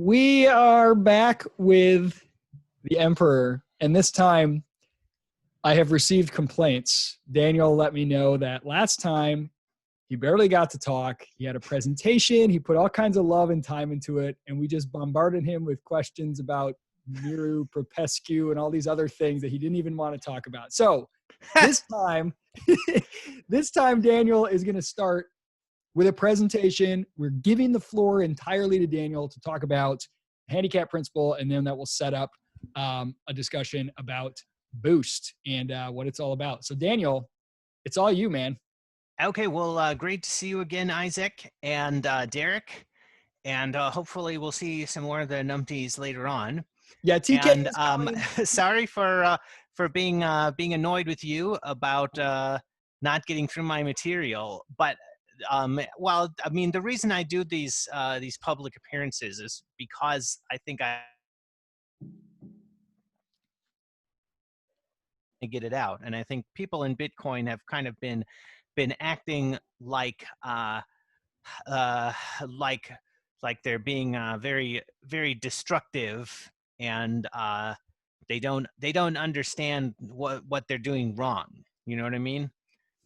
We are back with the Emperor, and this time I have received complaints. Daniel let me know that last time he barely got to talk. He had a presentation, he put all kinds of love and time into it, and we just bombarded him with questions about Miru, Propescu, and all these other things that he didn't even want to talk about. So this time, this time Daniel is going to start with a presentation. We're giving the floor entirely to Daniel to talk about handicap principle, and then that will set up a discussion about boost and what it's all about. So Daniel, it's all you, man. Okay, well, great to see you again, Isaac and Derek, and hopefully we'll see some more of the numpties later on. Yeah, TK And is coming. sorry for being annoyed with you about not getting through my material, but well, I mean, the reason I do these public appearances is because I think I get it out, and I think people in Bitcoin have kind of been acting like uh, like they're being very destructive, and they don't understand what they're doing wrong. You know what I mean?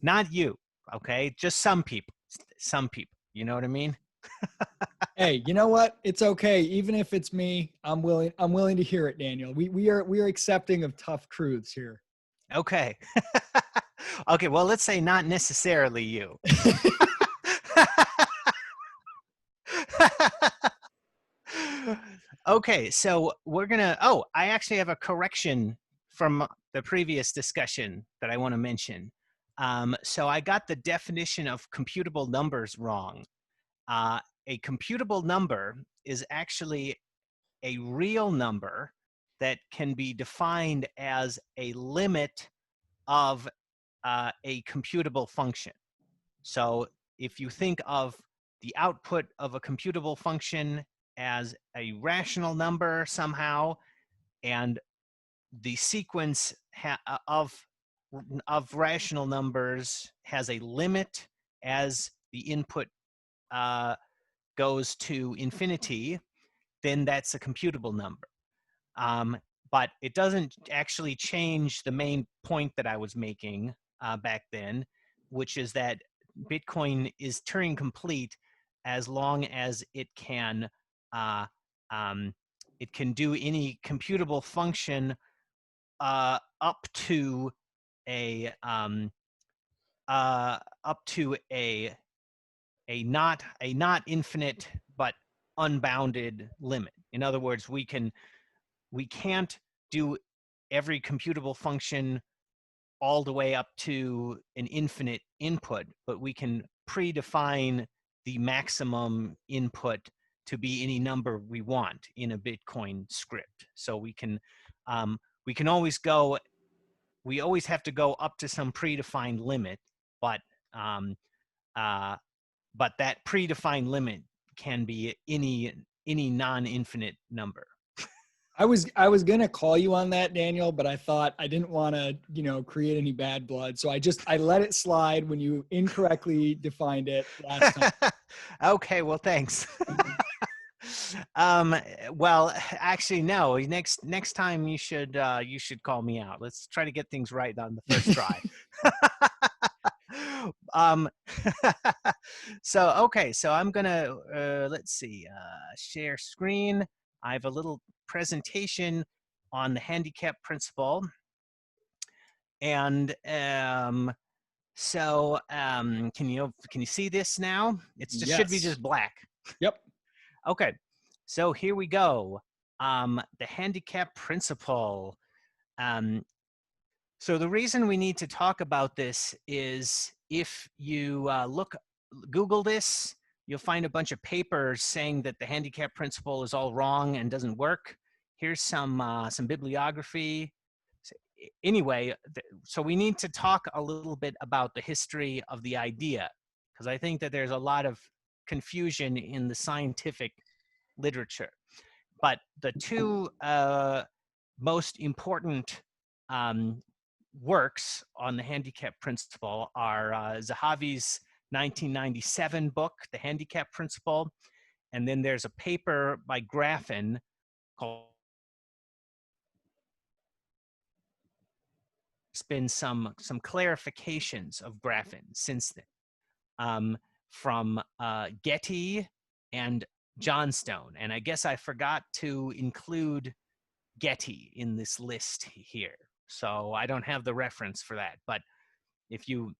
Not you, okay? Just some people. Some people. You know what I mean? Hey, you know what? It's okay. Even if it's me, I'm willing to hear it, Daniel. We are accepting of tough truths here. Okay. Okay. Well, let's say not necessarily you. Okay, so we're gonna, oh, I actually have a correction from the previous discussion that I want to mention. So I got the definition of computable numbers wrong. A computable number is actually a real number that can be defined as a limit of a computable function. So if you think of the output of a computable function as a rational number somehow, and the sequence of rational numbers has a limit as the input uh, goes to infinity, then that's a computable number. But it doesn't actually change the main point that I was making back then, which is that Bitcoin is Turing complete as long as uh, um, it can do any computable function up to a not infinite but unbounded limit. In other words, we can't do every computable function all the way up to an infinite input, but we can predefine the maximum input to be any number we want in a Bitcoin script. So we can always go, we always have to go up to some predefined limit, but um, uh, that predefined limit can be any non-infinite number. I was gonna call you on that, Daniel, but I thought I didn't want to, create any bad blood. So I let it slide when you incorrectly defined it last time. Okay, well, thanks. um, well, actually, no. Next time you should call me out. Let's try to get things right on the first try. um, so okay, so I'm gonna let's see, share screen. I have a little presentation on the handicap principle, and can you see this now? It's just should be Yes. just black. Yep. Okay, so here we go. The handicap principle. Um, so the reason we need to talk about this is if you Google this, you'll find a bunch of papers saying that the handicap principle is all wrong and doesn't work. Here's some bibliography. Anyway, so we need to talk a little bit about the history of the idea, because I think that there's a lot of confusion in the scientific literature. But the two most important works on the handicap principle are Zahavi's 1997 book, The Handicap Principle, and then there's a paper by Graffin called. There's been some clarifications of Graffin since then, from Getty and Johnstone, and I guess I forgot to include Getty in this list here, so I don't have the reference for that. But if you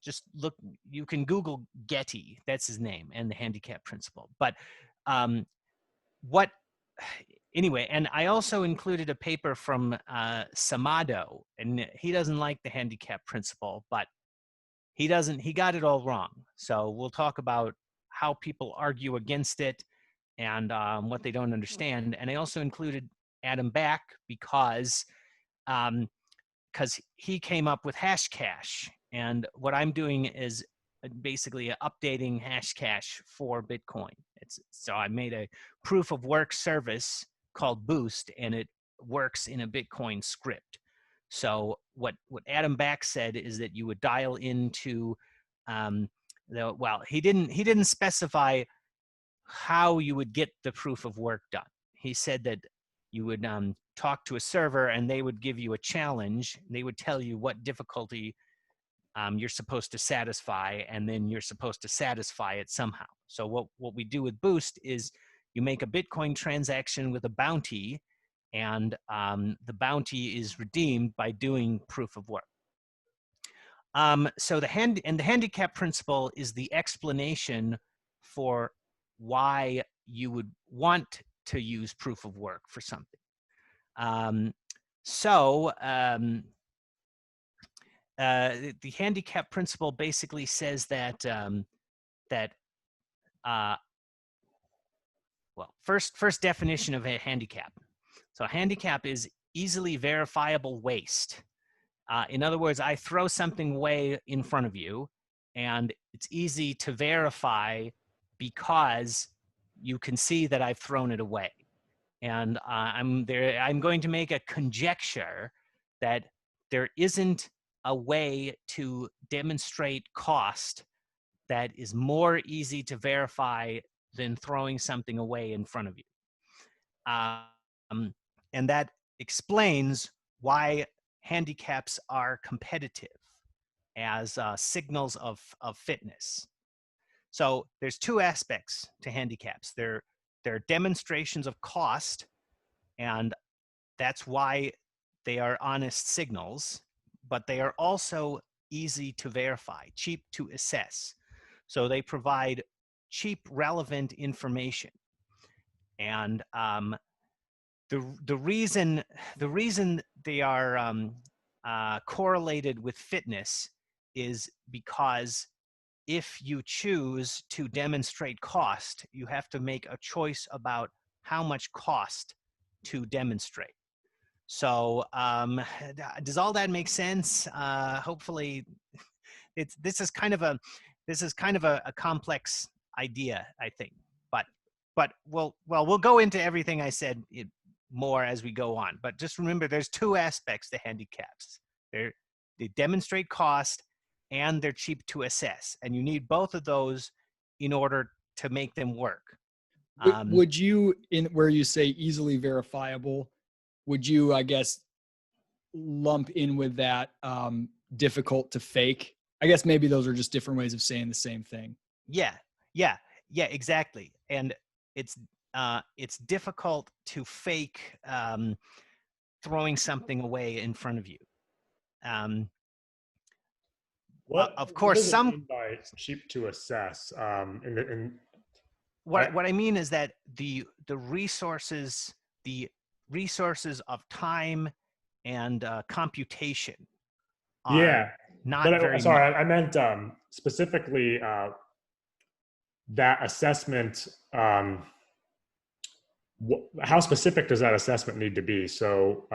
just look, you can Google Getty, that's his name, and the handicap principle. But anyway, and I also included a paper from Samado, and he doesn't like the handicap principle, but he got it all wrong. So we'll talk about how people argue against it and what they don't understand. And I also included Adam Back because he came up with Hashcash. And what I'm doing is basically updating Hashcash for Bitcoin. So I made a proof of work service called Boost, and it works in a Bitcoin script. So what Adam Back said is that you would dial into he didn't specify how you would get the proof of work done. He said that you would talk to a server and they would give you a challenge. They would tell you what difficulty you're supposed to satisfy, and then you're supposed to satisfy it somehow. So what we do with Boost is you make a Bitcoin transaction with a bounty, and the bounty is redeemed by doing proof of work. So the handicap principle is the explanation for why you would want to use proof of work for something. The handicap principle basically says that first definition of a handicap. So a handicap is easily verifiable waste. In other words, I throw something away in front of you, and it's easy to verify because you can see that I've thrown it away. And I'm going to make a conjecture that there isn't a way to demonstrate cost that is more easy to verify than throwing something away in front of you. And that explains why handicaps are competitive as signals of fitness. So there's two aspects to handicaps. They're demonstrations of cost, and that's why they are honest signals, but they are also easy to verify, cheap to assess. So they provide cheap, relevant information. And the reason they are correlated with fitness is because if you choose to demonstrate cost, you have to make a choice about how much cost to demonstrate. So does all that make sense? Hopefully, this is kind of a complex idea, I think. But we'll go into everything I said more as we go on. But just remember, there's two aspects to handicaps. They demonstrate cost, and they're cheap to assess, and you need both of those in order to make them work. Would you, in where you say easily verifiable, would you, I guess, lump in with that difficult to fake? I guess maybe those are just different ways of saying the same thing. Yeah, exactly. And it's difficult to fake throwing something away in front of you. Of course, what does it mean by cheap to assess? What I mean is that the resources of time and computation are not very. Sorry, I meant specifically that assessment. How specific does that assessment need to be? So,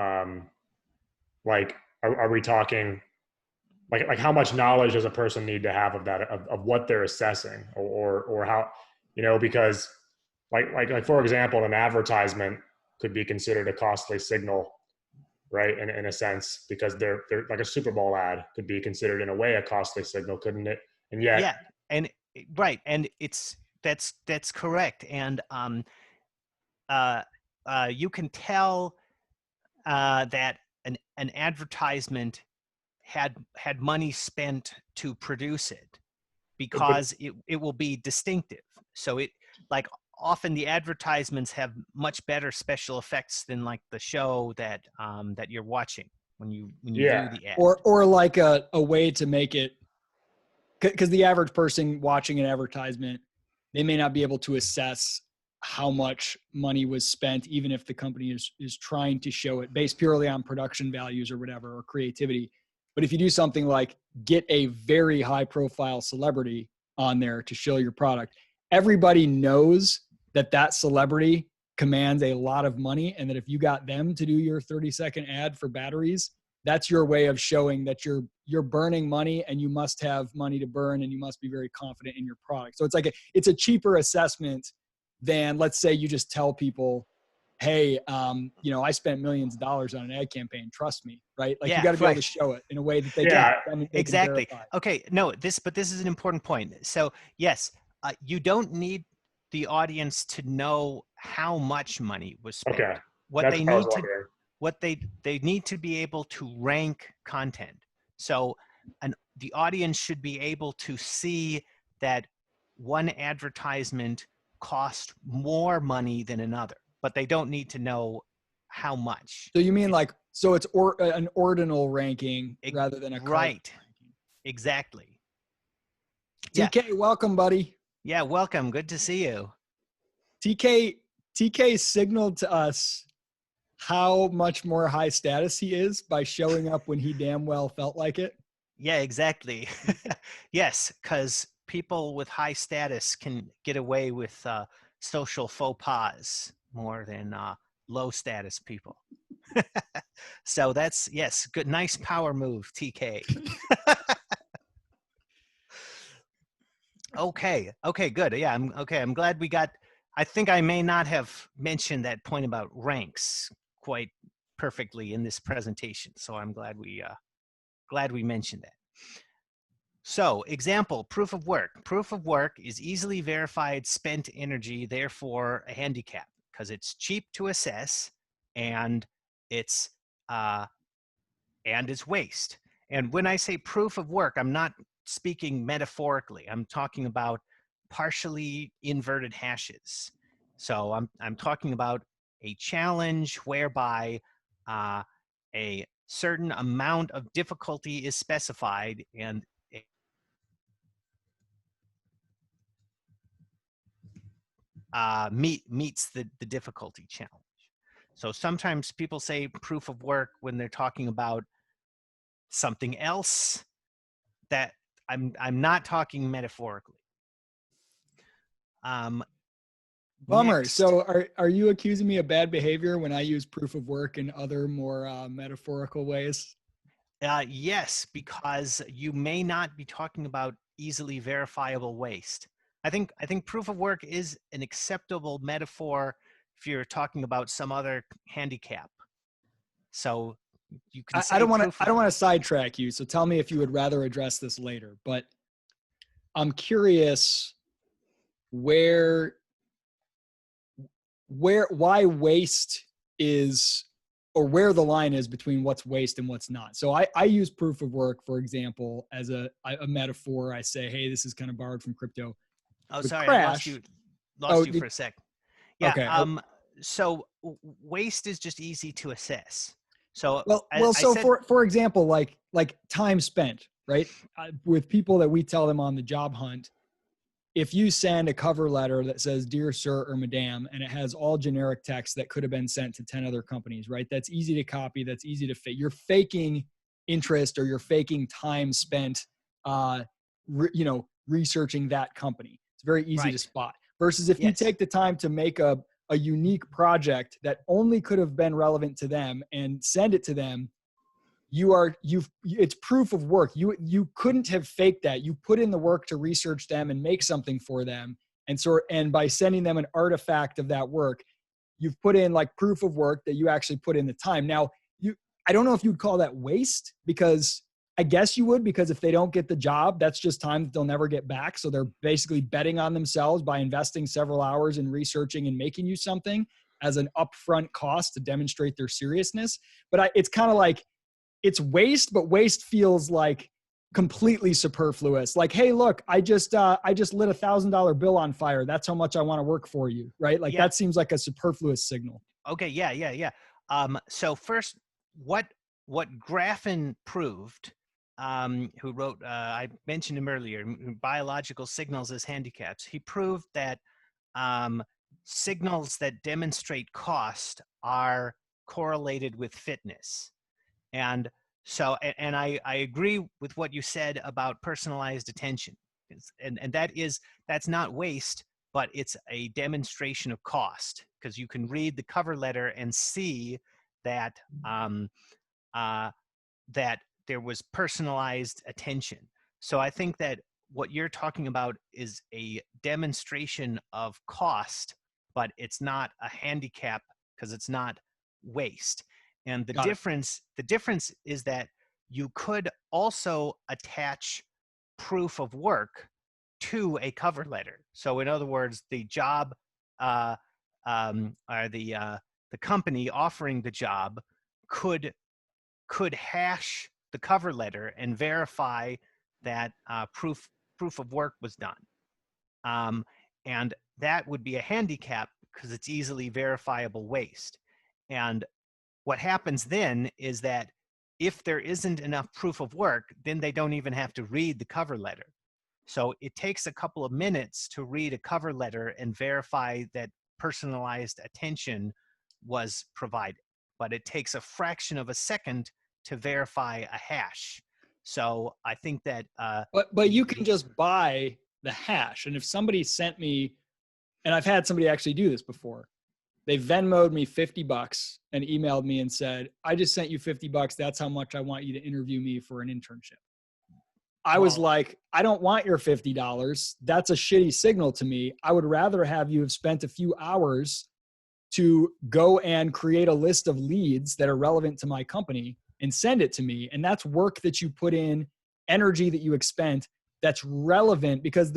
like, are we talking? Like how much knowledge does a person need to have of that, of what they're assessing, or how, because like for example, an advertisement could be considered a costly signal, right? In a sense, because they're like a Super Bowl ad could be considered in a way a costly signal, couldn't it? And yet, yeah, and right, and it's That's correct. And you can tell that an advertisement had money spent to produce it, because it will be distinctive. So it, like, often the advertisements have much better special effects than like the show that that you're watching when you Yeah. view the ad. Or like a way to make it, because the average person watching an advertisement, they may not be able to assess how much money was spent, even if the company is trying to show it based purely on production values or whatever, or creativity. But if you do something like get a very high profile celebrity on there to show your product, everybody knows that celebrity commands a lot of money, and that if you got them to do your 30-second ad for batteries, that's your way of showing that you're burning money, and you must have money to burn, and you must be very confident in your product. So it's a cheaper assessment than, let's say, you just tell people, hey, I spent millions of dollars on an ad campaign, trust me, right? Like, you got to be able to show it in a way that they can exactly. verify. Okay, no, this is an important point. So yes, you don't need the audience to know how much money was spent. Okay. What That's they what I was need to wondering. what they need to be able to rank content. So the audience should be able to see that one advertisement cost more money than another, but they don't need to know how much. So you mean so it's an ordinal ranking rather than a right? Ranking. Exactly. TK, welcome, buddy. Yeah, welcome. Good to see you. TK signaled to us how much more high status he is by showing up when he damn well felt like it. Yeah, exactly. Yes, because people with high status can get away with social faux pas more than low status people. So that's, yes, good, nice power move, TK. Okay, good. Yeah, I'm glad we got. I think I may not have mentioned that point about ranks quite perfectly in this presentation, so I'm glad we mentioned that. So, example, proof of work. Proof of work is easily verified spent energy, therefore a handicap, because it's cheap to assess, and it's waste. And when I say proof of work, I'm not speaking metaphorically. I'm talking about partially inverted hashes. So I'm talking about a challenge whereby a certain amount of difficulty is specified, and meets the difficulty challenge. So sometimes people say proof of work when they're talking about something else that I'm not talking metaphorically. Bummer. Next. So are you accusing me of bad behavior when I use proof of work in other more metaphorical ways? Yes, because you may not be talking about easily verifiable waste. I think proof of work is an acceptable metaphor if you're talking about some other handicap. So you can say I don't want to sidetrack you. So tell me if you would rather address this later. But I'm curious why waste is, or where the line is between what's waste and what's not. So I use proof of work, for example, as a metaphor. I say, hey, this is kind of borrowed from crypto. Oh, With sorry, Crash, I lost you for a sec. Yeah. Okay. So waste is just easy to assess. So for example, like time spent, right? With people that we tell them on the job hunt, if you send a cover letter that says "Dear Sir" or "Madam" and it has all generic text that could have been sent to 10 other companies, right? That's easy to copy. That's easy to fake. You're faking interest, or you're faking time spent, researching that company. It's very easy to spot. Versus if you take the time to make a unique project that only could have been relevant to them and send it to them, it's proof of work. You couldn't have faked that. You put in the work to research them and make something for them. And by sending them an artifact of that work, you've put in like proof of work that you actually put in the time. Now, I don't know if you'd call that waste, because I guess you would, because if they don't get the job, that's just time that they'll never get back. So they're basically betting on themselves by investing several hours in researching and making you something as an upfront cost to demonstrate their seriousness. But it's kind of like, it's waste, but waste feels like completely superfluous. Like, hey, look, I just lit $1,000 bill on fire. That's how much I want to work for you, right? Like that seems like a superfluous signal. Okay, yeah. So first, what Graffin proved, who wrote, I mentioned him earlier, Biological Signals as Handicaps. He proved that signals that demonstrate cost are correlated with fitness. And so, and I agree with what you said about personalized attention. And that's not waste, but it's a demonstration of cost, because you can read the cover letter and see that that there was personalized attention. So I think that what you're talking about is a demonstration of cost, but it's not a handicap because it's not waste. And the difference is that you could also attach proof of work to a cover letter. So in other words, the job or the company offering the job could hash the cover letter and verify that proof of work was done. And that would be a handicap because it's easily verifiable waste. And what happens then is that if there isn't enough proof of work, then they don't even have to read the cover letter. So it takes a couple of minutes to read a cover letter and verify that personalized attention was provided. But it takes a fraction of a second to verify a hash. So I think that... But you can just buy the hash. And if somebody sent me, and I've had somebody actually do this before, they Venmo'd me $50 and emailed me and said, I just sent you $50. That's how much I want you to interview me for an internship. I was like, I don't want your $50. That's a shitty signal to me. I would rather have you have spent a few hours to go and create a list of leads that are relevant to my company and send it to me. And that's work that you put in, energy that you expend, that's relevant, because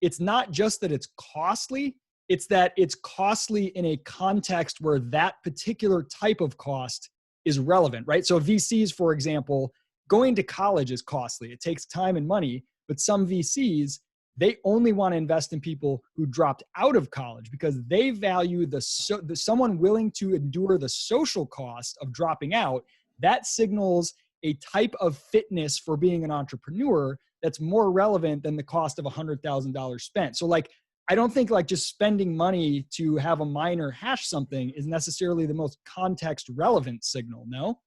it's not just that it's costly, it's that it's costly in a context where that particular type of cost is relevant, right? So VCs, for example, going to college is costly. It takes time and money, but some VCs, they only want to invest in people who dropped out of college because they value someone willing to endure the social cost of dropping out. That signals a type of fitness for being an entrepreneur that's more relevant than the cost of $100,000 spent. So like, I don't think like just spending money to have a miner hash something is necessarily the most context relevant signal, no?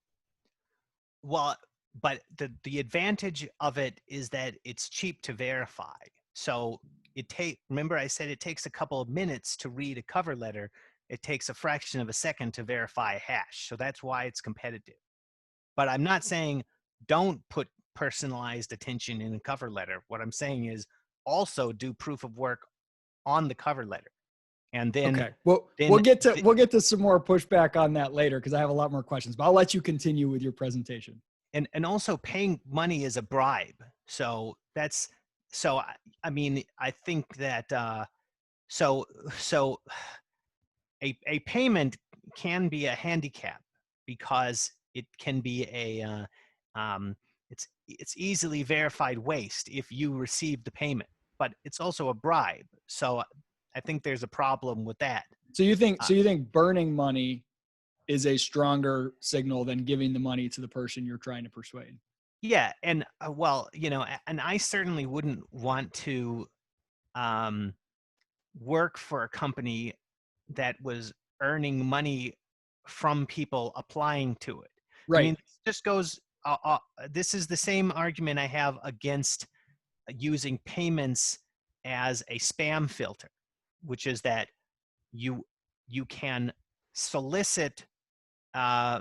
Well, but the advantage of it is that it's cheap to verify. So remember I said it takes a couple of minutes to read a cover letter. It takes a fraction of a second to verify a hash. So that's why it's competitive. But I'm not saying don't put personalized attention in a cover letter. What I'm saying is also do proof of work on the cover letter. And then, okay. Well, we'll get to some more pushback on that later because I have a lot more questions, but I'll let you continue with your presentation. And also paying money is a bribe. So I mean, I think that so a payment can be a handicap because it can be it's easily verified waste if you receive the payment, but it's also a bribe. So I think there's a problem with that. So you think burning money is a stronger signal than giving the money to the person you're trying to persuade? Yeah. And well, and I certainly wouldn't want to work for a company that was earning money from people applying to it. Right. I mean, this just goes, this is the same argument I have against using payments as a spam filter, which is that you can solicit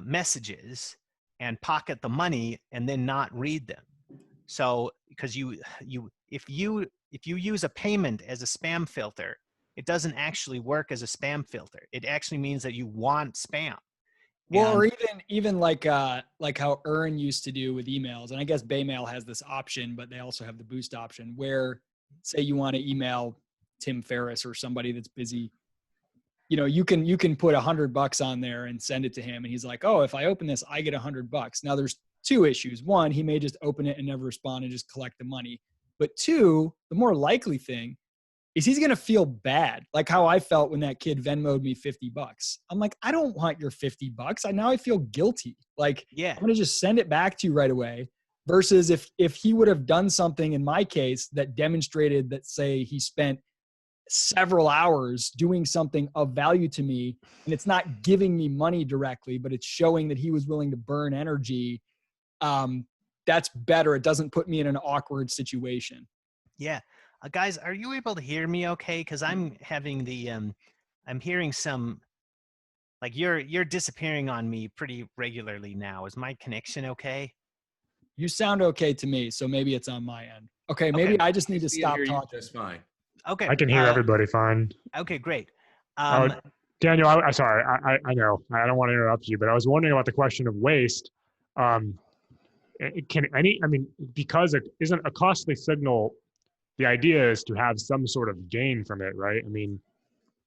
messages and pocket the money and then not read them. So because if you use a payment as a spam filter, it doesn't actually work as a spam filter. It actually means that you want spam. Well, or And even like how Earn used to do with emails, and I guess Baymail has this option, but they also have the boost option where, say, you want to email Tim Ferriss or somebody that's busy, you can put $100 on there and send it to him, and he's like, oh, if I open this, I get $100. Now there's two issues. One, he may just open it and never respond and just collect the money. But two, the more likely thing is he's going to feel bad. Like how I felt when that kid Venmo'd me $50. I'm like, I don't want your $50. Now I feel guilty. Like, yeah, I'm going to just send it back to you right away. Versus if he would have done something in my case that demonstrated that, say, he spent several hours doing something of value to me, and it's not giving me money directly, but it's showing that he was willing to burn energy. That's better. It doesn't put me in an awkward situation. yeah. Guys, are you able to hear me okay? Because I'm having I'm hearing some, like you're disappearing on me pretty regularly now. Is my connection okay? You sound okay to me, so maybe it's on my end. Okay, maybe Okay. I just need to See and stop hear you talking. just fine. Okay. I can hear everybody fine. Okay, great. Daniel, I'm sorry. I know I don't want to interrupt you, but I was wondering about the question of waste. Because it isn't a costly signal, the idea is to have some sort of gain from it, right? I mean,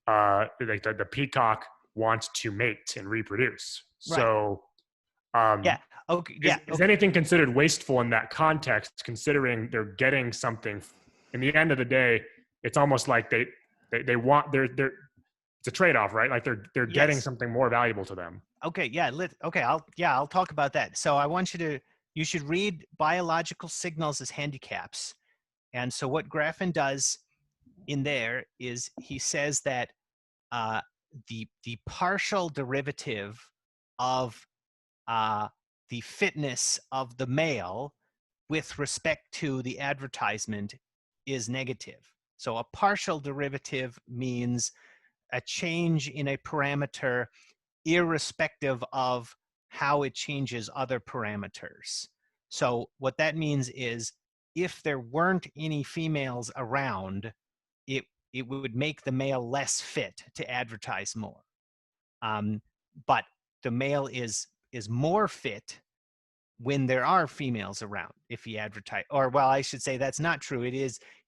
like the peacock wants to mate and reproduce. Right. So, Yeah. Okay. Yeah. is anything considered wasteful in that context, considering they're getting something? In the end of the day, it's almost like they want it's a trade-off, right? Like they're getting Yes. something more valuable to them. Okay. Yeah. I'll talk about that. So I want you should read biological signals as handicaps. And so what Graffin does in there is he says that the partial derivative of the fitness of the male with respect to the advertisement is negative. So a partial derivative means a change in a parameter irrespective of how it changes other parameters. So what that means is if there weren't any females around, it would make the male less fit to advertise more. But the male is more fit when there are females around if he advertise, or well, I should say that's not true.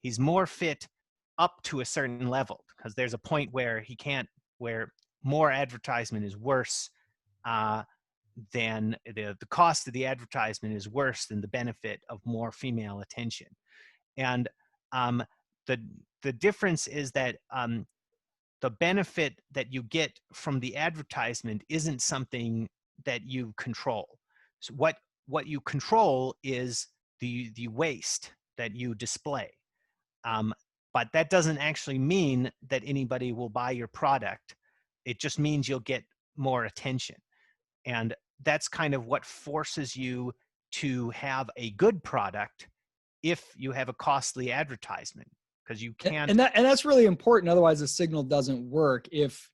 He's more fit up to a certain level, because there's a point where where more advertisement is worse than the cost of the advertisement is worse than the benefit of more female attention. And the difference is that the benefit that you get from the advertisement isn't something that you control. So what you control is the waste that you display. But that doesn't actually mean that anybody will buy your product. It just means you'll get more attention. And that's kind of what forces you to have a good product if you have a costly advertisement, because you can't. And that's really important. Otherwise, the signal doesn't work. If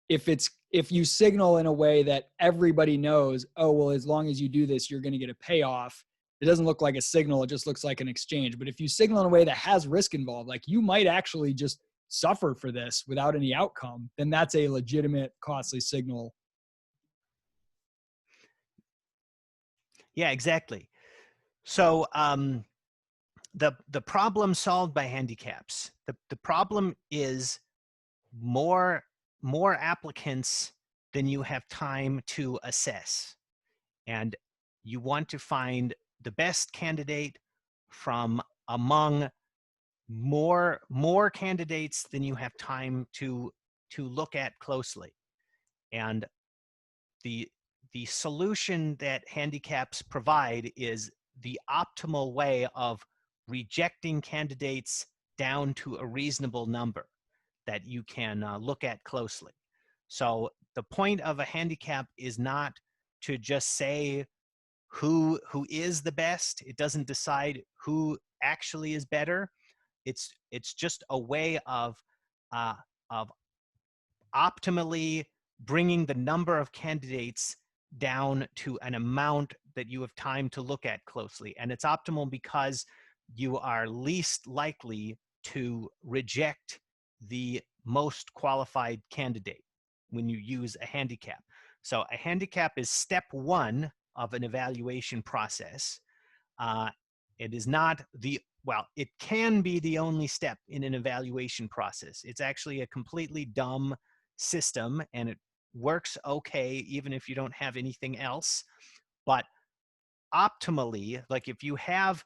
you signal in a way that everybody knows, oh, well, as long as you do this, you're going to get a payoff. It doesn't look like a signal. It just looks like an exchange. But if you signal in a way that has risk involved, like you might actually just suffer for this without any outcome, then that's a legitimate costly signal. Yeah, exactly. So the problem solved by handicaps. The problem is more applicants than you have time to assess. And you want to find the best candidate from among more candidates than you have time to look at closely. And the solution that handicaps provide is the optimal way of rejecting candidates down to a reasonable number that you can look at closely. So the point of a handicap is not to just say who is the best. It doesn't decide who actually is better. It's just a way of optimally bringing the number of candidates down to an amount that you have time to look at closely. And it's optimal because you are least likely to reject the most qualified candidate when you use a handicap. So a handicap is step one of an evaluation process. It is not well, it can be the only step in an evaluation process. It's actually a completely dumb system, and it works okay even if you don't have anything else. But optimally, like if you have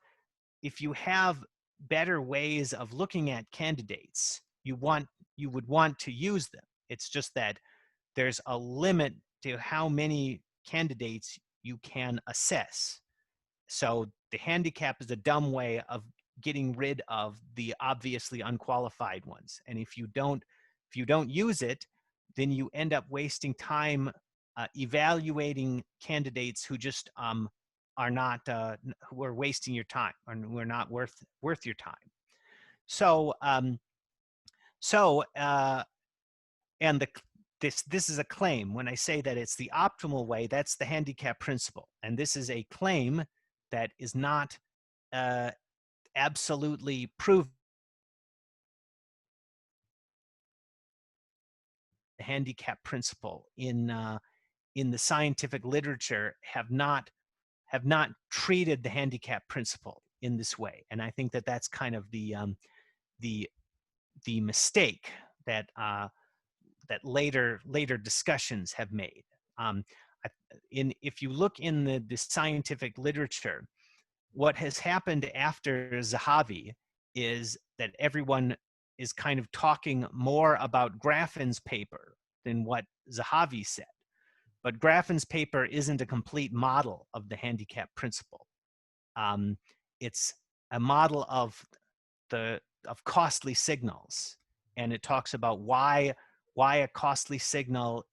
better ways of looking at candidates, you would want to use them. It's just that there's a limit to how many candidates you can assess. So the handicap is a dumb way of getting rid of the obviously unqualified ones. And if you don't use it, then you end up wasting time evaluating candidates who just are not who are wasting your time, or who are not worth your time. So and this is a claim. When I say that it's the optimal way, that's the handicap principle, and this is a claim that is not absolutely proven. The handicap principle in the scientific literature have not treated the handicap principle in this way, and I think that that's kind of the mistake that that later discussions have made. If you look in the scientific literature, what has happened after Zahavi is that everyone is kind of talking more about Graffin's paper than what Zahavi said. But Graffin's paper isn't a complete model of the handicap principle. It's a model of costly signals, and it talks about why a costly signal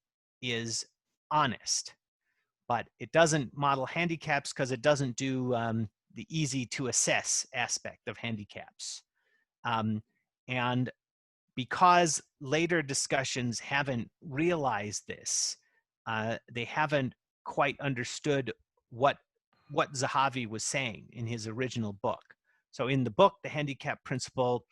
is honest, but it doesn't model handicaps because it doesn't do the easy to assess aspect of handicaps. And because later discussions haven't realized this, they haven't quite understood what Zahavi was saying in his original book. So in the book, The Handicap Principle,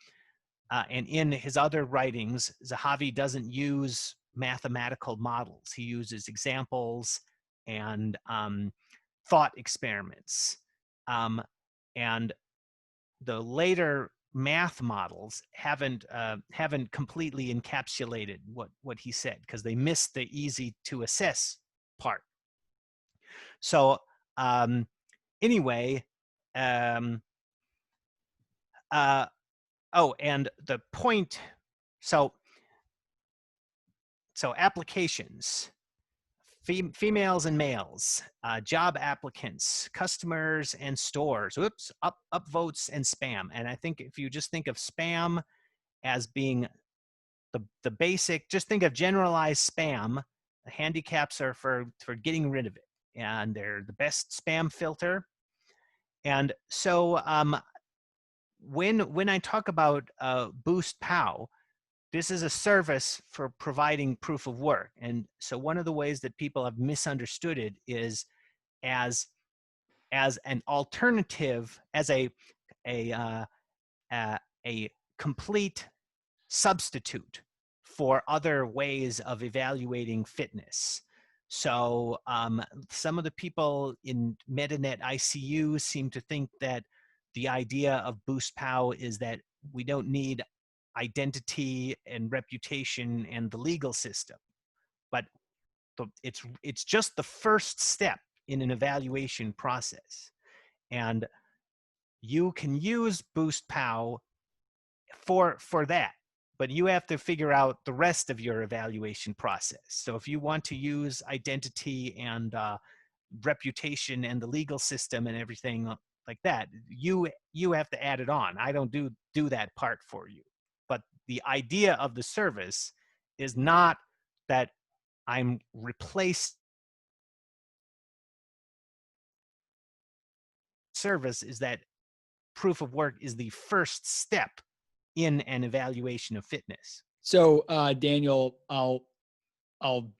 and in his other writings, Zahavi doesn't use mathematical models. He uses examples and thought experiments. And the later math models haven't completely encapsulated what he said, because they missed the easy to assess part. So anyway, oh, and the point, so applications, females and males, job applicants, customers and stores, upvotes and spam. And I think if you just think of spam as being the basic, just think of generalized spam. The handicaps are for getting rid of it, and they're the best spam filter. And so when I talk about Boost POW, this is a service for providing proof of work. And so one of the ways that people have misunderstood it is as an alternative, as a complete substitute for other ways of evaluating fitness. So some of the people in MetaNet ICU seem to think that the idea of Boost POW is that we don't need identity and reputation and the legal system, but it's just the first step in an evaluation process, and you can use Boost POW for that, but you have to figure out the rest of your evaluation process. So if you want to use identity and reputation and the legal system and everything like that, you have to add it on. I don't do that part for you. But the idea of the service is not that I'm replaced. Service is that proof of work is the first step in an evaluation of fitness. So Daniel, I'll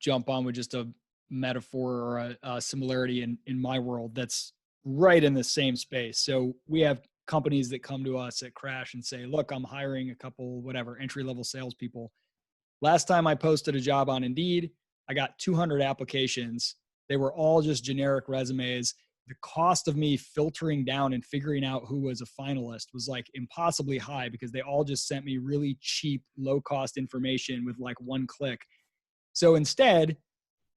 jump on with just a metaphor or a similarity in my world that's right in the same space. So we have companies that come to us at Crash and say, look, I'm hiring a couple, whatever, entry-level salespeople. Last time I posted a job on Indeed, I got 200 applications. They were all just generic resumes. The cost of me filtering down and figuring out who was a finalist was like impossibly high because they all just sent me really cheap, low cost information with like one click. So instead,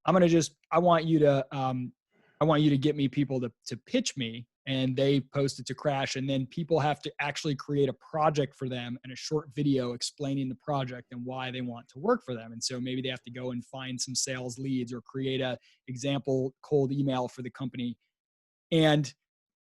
I want you to get me people to pitch me, and they post it to Krawisz, and then people have to actually create a project for them and a short video explaining the project and why they want to work for them. And so maybe they have to go and find some sales leads or create a example cold email for the company. And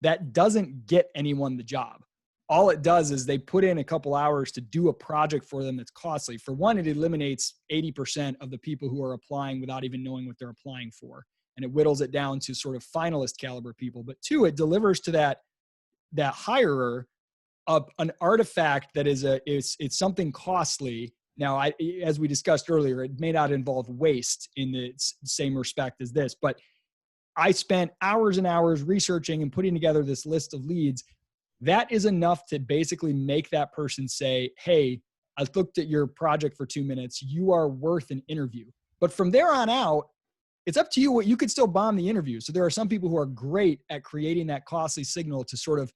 that doesn't get anyone the job. All it does is they put in a couple hours to do a project for them that's costly. For one, it eliminates 80% of the people who are applying without even knowing what they're applying for. And it whittles it down to sort of finalist caliber people. But two, it delivers to that hirer an artifact that it's something costly. Now, as we discussed earlier, it may not involve waste in the same respect as this, but I spent hours and hours researching and putting together this list of leads. That is enough to basically make that person say, hey, I looked at your project for 2 minutes. You are worth an interview. But from there on out, it's up to you. You could still bomb the interview. So there are some people who are great at creating that costly signal to sort of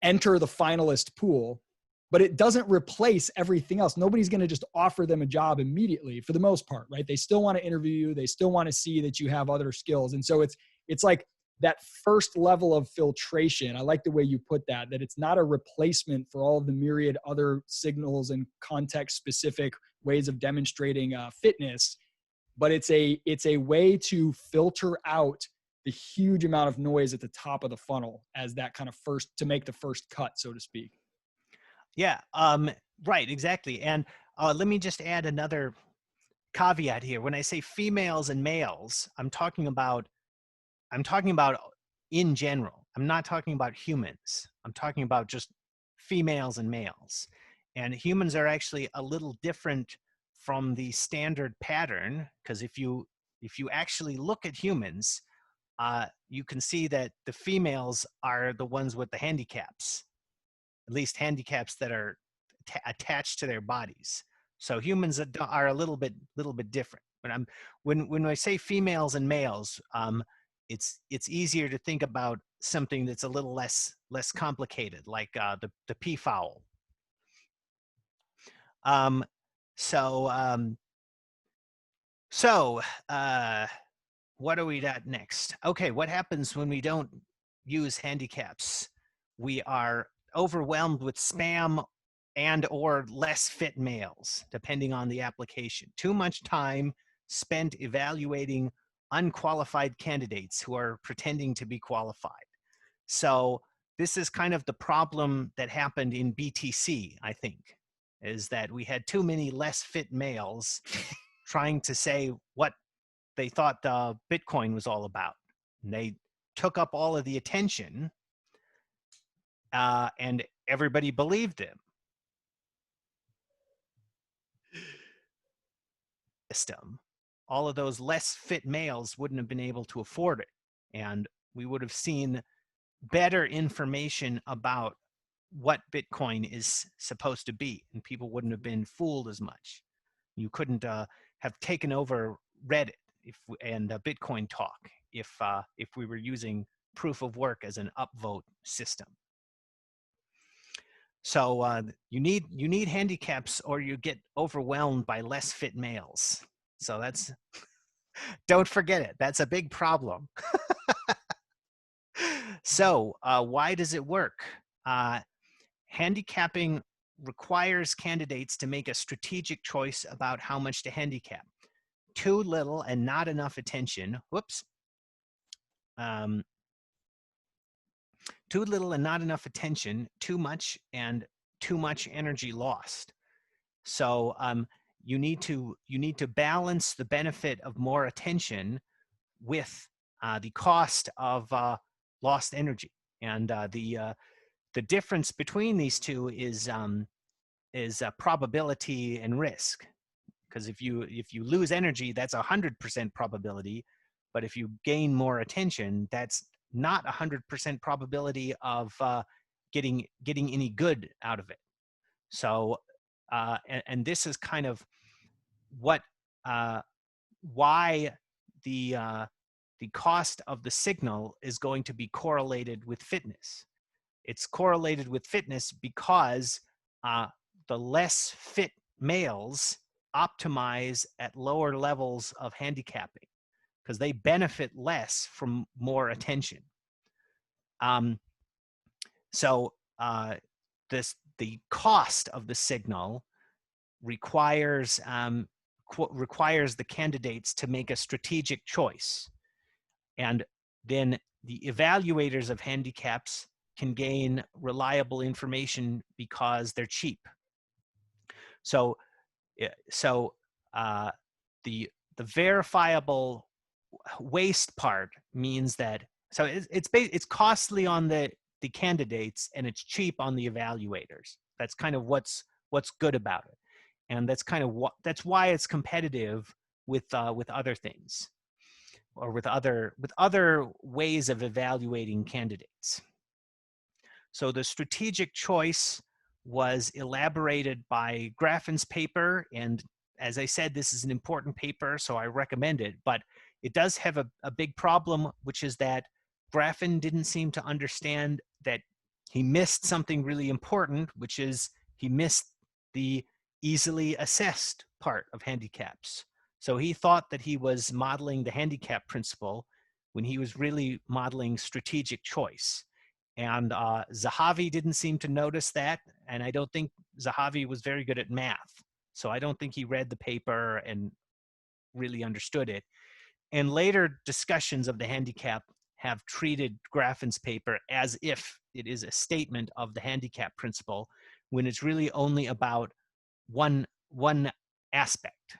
enter the finalist pool, but it doesn't replace everything else. Nobody's going to just offer them a job immediately for the most part, right? They still want to interview you. They still want to see that you have other skills. And so it's like that first level of filtration. I like the way you put that it's not a replacement for all of the myriad other signals and context specific ways of demonstrating fitness, but it's a way to filter out the huge amount of noise at the top of the funnel as that kind of to make the first cut, so to speak. Yeah, right, exactly. And let me just add another caveat here. When I say females and males, I'm talking about in general. I'm not talking about humans. I'm talking about just females and males. And humans are actually a little different from the standard pattern, because if you actually look at humans, you can see that the females are the ones with the handicaps, at least handicaps that are attached to their bodies. So humans are a little bit different. But when I say females and males, it's easier to think about something that's a little less complicated, like the POW. What are we at next? Okay, what happens when we don't use handicaps? We are overwhelmed with spam and or less fit males, depending on the application. Too much time spent evaluating unqualified candidates who are pretending to be qualified. So this is kind of the problem that happened in BTC, I think, is that we had too many less fit males trying to say what they thought Bitcoin was all about. And they took up all of the attention, and everybody believed them. System, all of those less fit males wouldn't have been able to afford it, and we would have seen better information about what Bitcoin is supposed to be, and people wouldn't have been fooled as much. You couldn't have taken over Reddit and Bitcoin Talk if we were using proof of work as an upvote system. So you need handicaps, or you get overwhelmed by less fit males. So that's, don't forget it. That's a big problem. So why does it work? Handicapping requires candidates to make a strategic choice about how much to handicap. Too little and not enough attention. Whoops. Too little and not enough attention, too much and too much energy lost. So you need to balance the benefit of more attention with the cost of lost energy, and the difference between these two is probability and risk. Because if you lose energy, that's 100% probability, but if you gain more attention, that's not 100% probability of getting any good out of it. So and this is kind of what why the cost of the signal is going to be correlated with fitness. It's correlated with fitness because the less fit males optimize at lower levels of handicapping because they benefit less from more attention. So the cost of the signal requires the candidates to make a strategic choice, and then the evaluators of handicaps can gain reliable information because they're cheap. So the verifiable waste part means that it's costly on the candidates and it's cheap on the evaluators. That's kind of what's good about it, and that's kind of that's why it's competitive with other things, or with other ways of evaluating candidates. So the strategic choice was elaborated by Graffin's paper, and as I said, this is an important paper, so I recommend it, but it does have a big problem, which is that Graffin didn't seem to understand that he missed something really important, which is he missed the easily assessed part of handicaps. So he thought that he was modeling the handicap principle when he was really modeling strategic choice. And Zahavi didn't seem to notice that, and I don't think Zahavi was very good at math. So I don't think he read the paper and really understood it. And later discussions of the handicap have treated Graffin's paper as if it is a statement of the handicap principle, when it's really only about one aspect.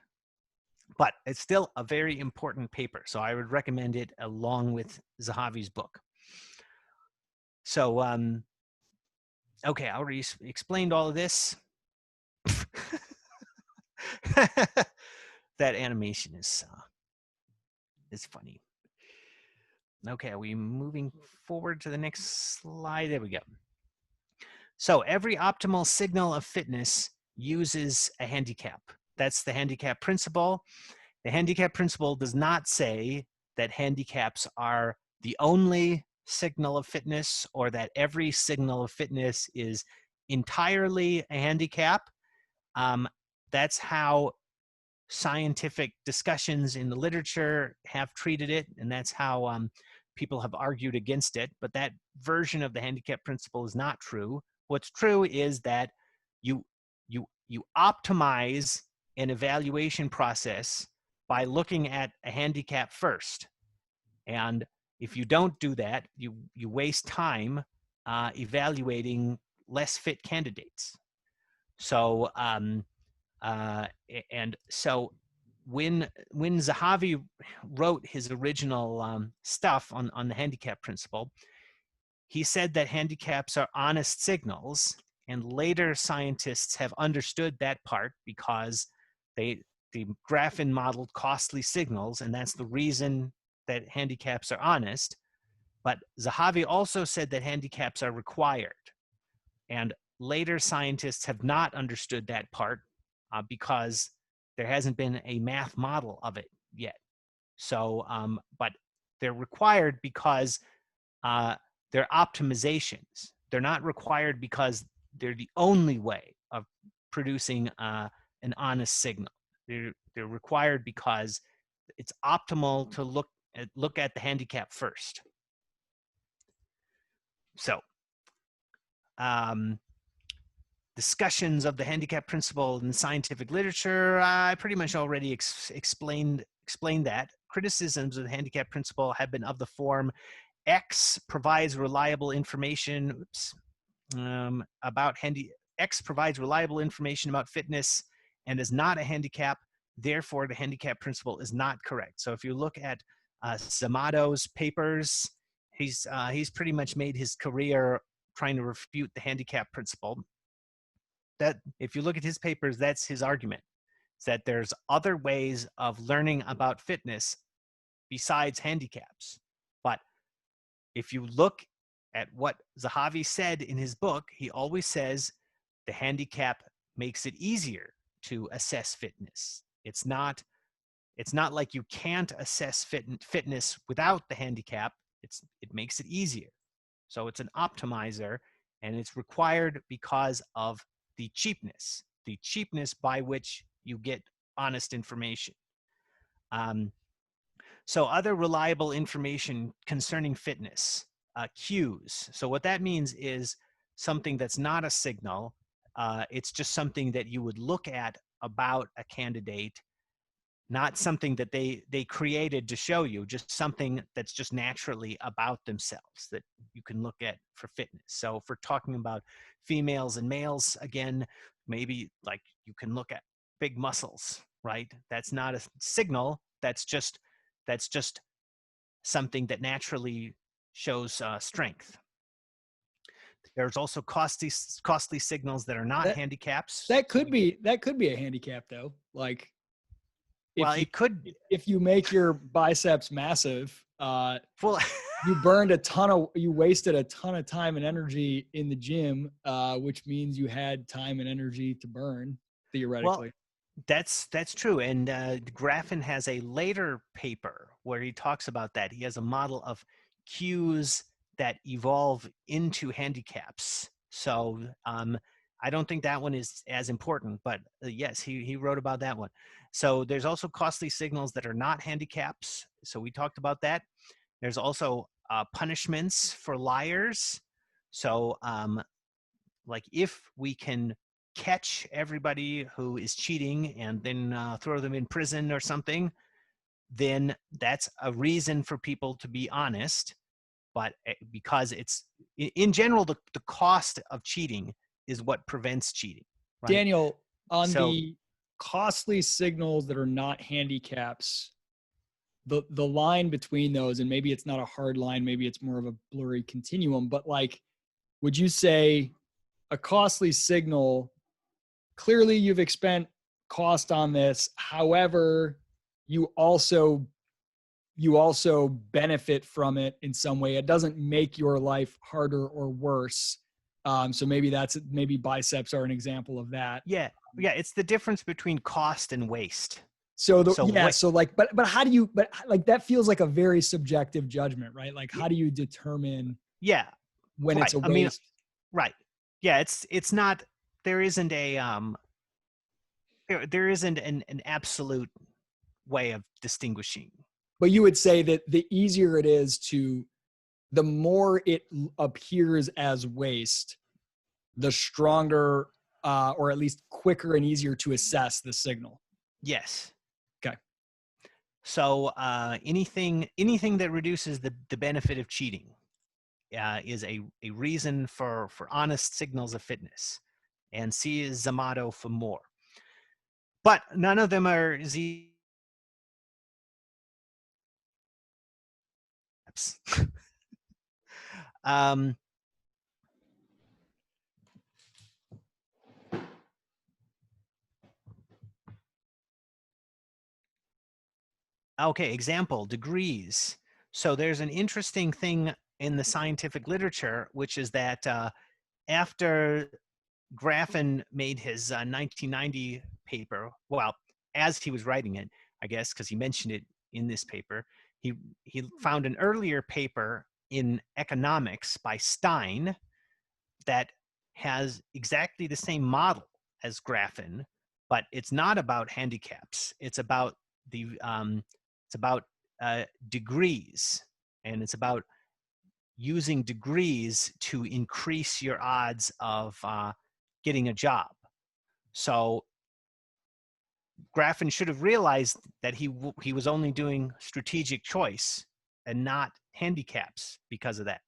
But it's still a very important paper, so I would recommend it along with Zahavi's book. So, okay, I already explained all of this. That animation is funny. Okay, are we moving forward to the next slide? There we go. So every optimal signal of fitness uses a handicap. That's the handicap principle. The handicap principle does not say that handicaps are the only signal of fitness, or that every signal of fitness is entirely a handicap. That's how scientific discussions in the literature have treated it, and that's how people have argued against it. But that version of the handicap principle is not true. What's true is that you optimize an evaluation process by looking at a handicap first, and if you don't do that, you waste time evaluating less fit candidates. So and so when Zahavi wrote his original stuff on the handicap principle, he said that handicaps are honest signals, and later scientists have understood that part because the Graffin modeled costly signals, and that's the reason that handicaps are honest. But Zahavi also said that handicaps are required, and later scientists have not understood that part because there hasn't been a math model of it yet. So, but they're required because they're optimizations. They're not required because they're the only way of producing an honest signal. They're required because it's optimal to look at the handicap first. So, discussions of the handicap principle in scientific literature, I pretty much already explained that. Criticisms of the handicap principle have been of the form: X provides reliable information about X provides reliable information about fitness and is not a handicap. Therefore, the handicap principle is not correct. So if you look at Zamato's papers, he's pretty much made his career trying to refute the handicap principle. That if you look at his papers, that's his argument. It's that there's other ways of learning about fitness besides handicaps. But if you look at what Zahavi said in his book, he always says the handicap makes it easier to assess fitness. It's not It's not like you can't assess fitness without the handicap. It makes it easier. So it's an optimizer, and it's required because of the cheapness by which you get honest information. So other reliable information concerning fitness, cues. So what that means is something that's not a signal. It's just something that you would look at about a candidate, not something that they created to show you, just something that's just naturally about themselves that you can look at for fitness. So if we're talking about females and males, again, maybe like you can look at big muscles, right? That's not a signal. That's just something that naturally shows strength. There's also costly signals that are not handicaps. That could be a handicap though. Like, well, it could. If you make your biceps massive, Well, you wasted a ton of time and energy in the gym, which means you had time and energy to burn theoretically. Well, that's true. And Graffin has a later paper where he talks about that. He has a model of cues that evolve into handicaps. So I don't think that one is as important, but yes, he wrote about that one. So there's also costly signals that are not handicaps. So we talked about that. There's also punishments for liars. So like if we can catch everybody who is cheating and then throw them in prison or something, then that's a reason for people to be honest. But because it's, in general, the cost of cheating is what prevents cheating. Right? Daniel, on the costly signals that are not handicaps, the line between those, and maybe it's not a hard line, maybe it's more of a blurry continuum, but like, would you say a costly signal, clearly you've expend cost on this, however, you also benefit from it in some way. It doesn't make your life harder or worse. So maybe biceps are an example of that. Yeah. It's the difference between cost and waste. So but how do you, but like, that feels like a very subjective judgment, right? Like, how do you determine when it's a waste? Right. Yeah. It's not, there isn't an absolute way of distinguishing. But you would say that the easier it is the more it appears as waste, the stronger, or at least quicker and easier to assess the signal. Yes. Okay. So anything that reduces the benefit of cheating is a reason for honest signals of fitness. And C is Zamato for more. But none of them are Z. Okay, example, degrees. So there's an interesting thing in the scientific literature, which is that after Graffin made his 1990 paper, well, as he was writing it, I guess, because he mentioned it in this paper, he found an earlier paper in economics by Stein that has exactly the same model as Graffin, but it's not about handicaps. It's about degrees, and it's about using degrees to increase your odds of getting a job. So Graffin should have realized that he was only doing strategic choice and not handicaps because of that.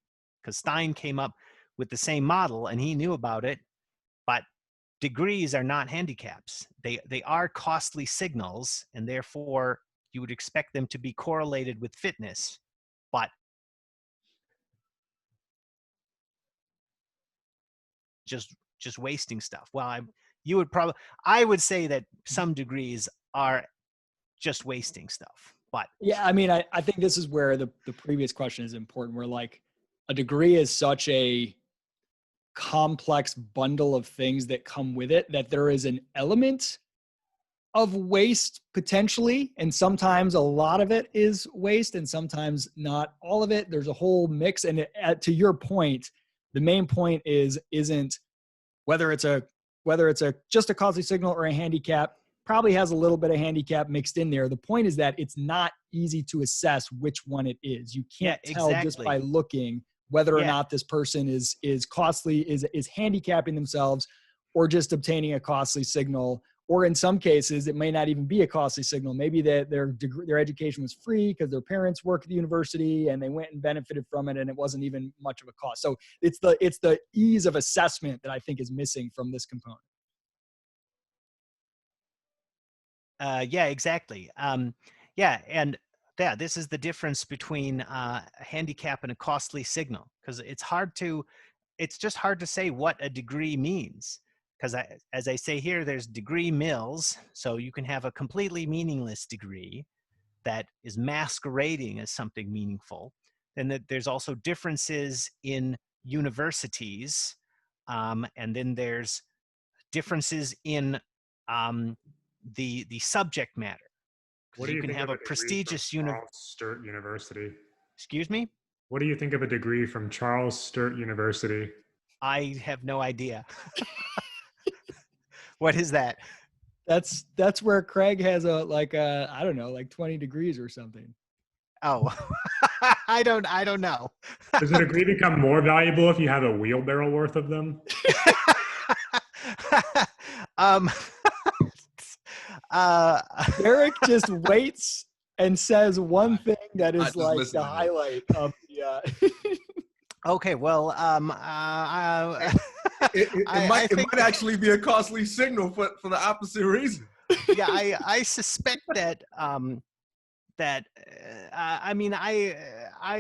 Because Stein came up with the same model and he knew about it, but degrees are not handicaps. They are costly signals, and therefore you would expect them to be correlated with fitness, but just wasting stuff. Well, I would say that some degrees are just wasting stuff. But yeah, I mean, I think this is where the previous question is important, where like a degree is such a complex bundle of things that come with it that there is an element of waste potentially, and sometimes a lot of it is waste, and sometimes not all of it. There's a whole mix, and to your point, the main point isn't whether it's a just a costly signal or a handicap. Probably has a little bit of handicap mixed in there. The point is that it's not easy to assess which one it is. You can't tell just by looking whether or not this person is costly, is handicapping themselves, or just obtaining a costly signal. Or in some cases, it may not even be a costly signal. Maybe their education was free because their parents work at the university and they went and benefited from it, and it wasn't even much of a cost. So it's the ease of assessment that I think is missing from this component. Yeah, exactly. This is the difference between a handicap and a costly signal, because it's just hard to say what a degree means. Because as I say here, there's degree mills. So you can have a completely meaningless degree that is masquerading as something meaningful. And there's also differences in universities. And then there's differences in the subject matter. What do you can think have of a prestigious Charles Sturt University? Excuse me? What do you think of a degree from Charles Sturt University? I have no idea. What is that? That's where Craig has like 20 degrees or something. Oh, I don't know. Does a degree become more valuable if you have a wheelbarrow worth of them? Eric just waits and says one thing that is like the highlight of the. Okay, well, it might actually be a costly signal for the opposite reason. Yeah, I suspect that. I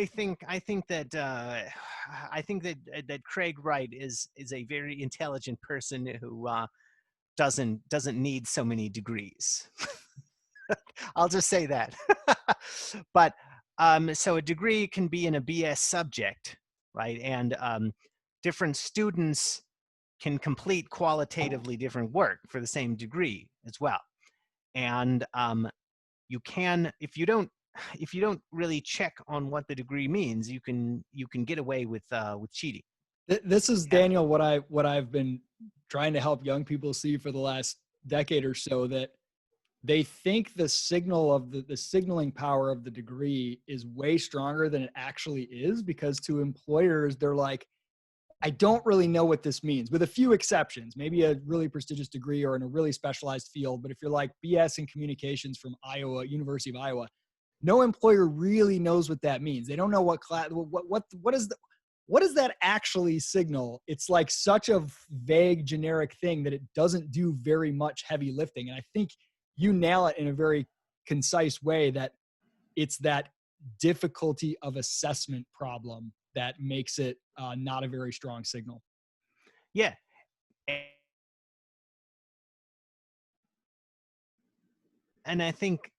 think that Craig Wright is a very intelligent person who doesn't need so many degrees. I'll just say that. But so a degree can be in a BS subject, right? And different students can complete qualitatively different work for the same degree as well. And you can, if you don't really check on what the degree means, you can get away with cheating. This is, Daniel, what I've been trying to help young people see for the last decade or so, that they think the signal of the signaling power of the degree is way stronger than it actually is, because to employers, they're like, I don't really know what this means, with a few exceptions, maybe a really prestigious degree or in a really specialized field. But if you're like BS in communications from University of Iowa, no employer really knows what that means. They don't know what class, what does that actually signal? It's like such a vague, generic thing that it doesn't do very much heavy lifting. And I think you nail it in a very concise way, that it's that difficulty of assessment problem that makes it not a very strong signal. Yeah. And I think,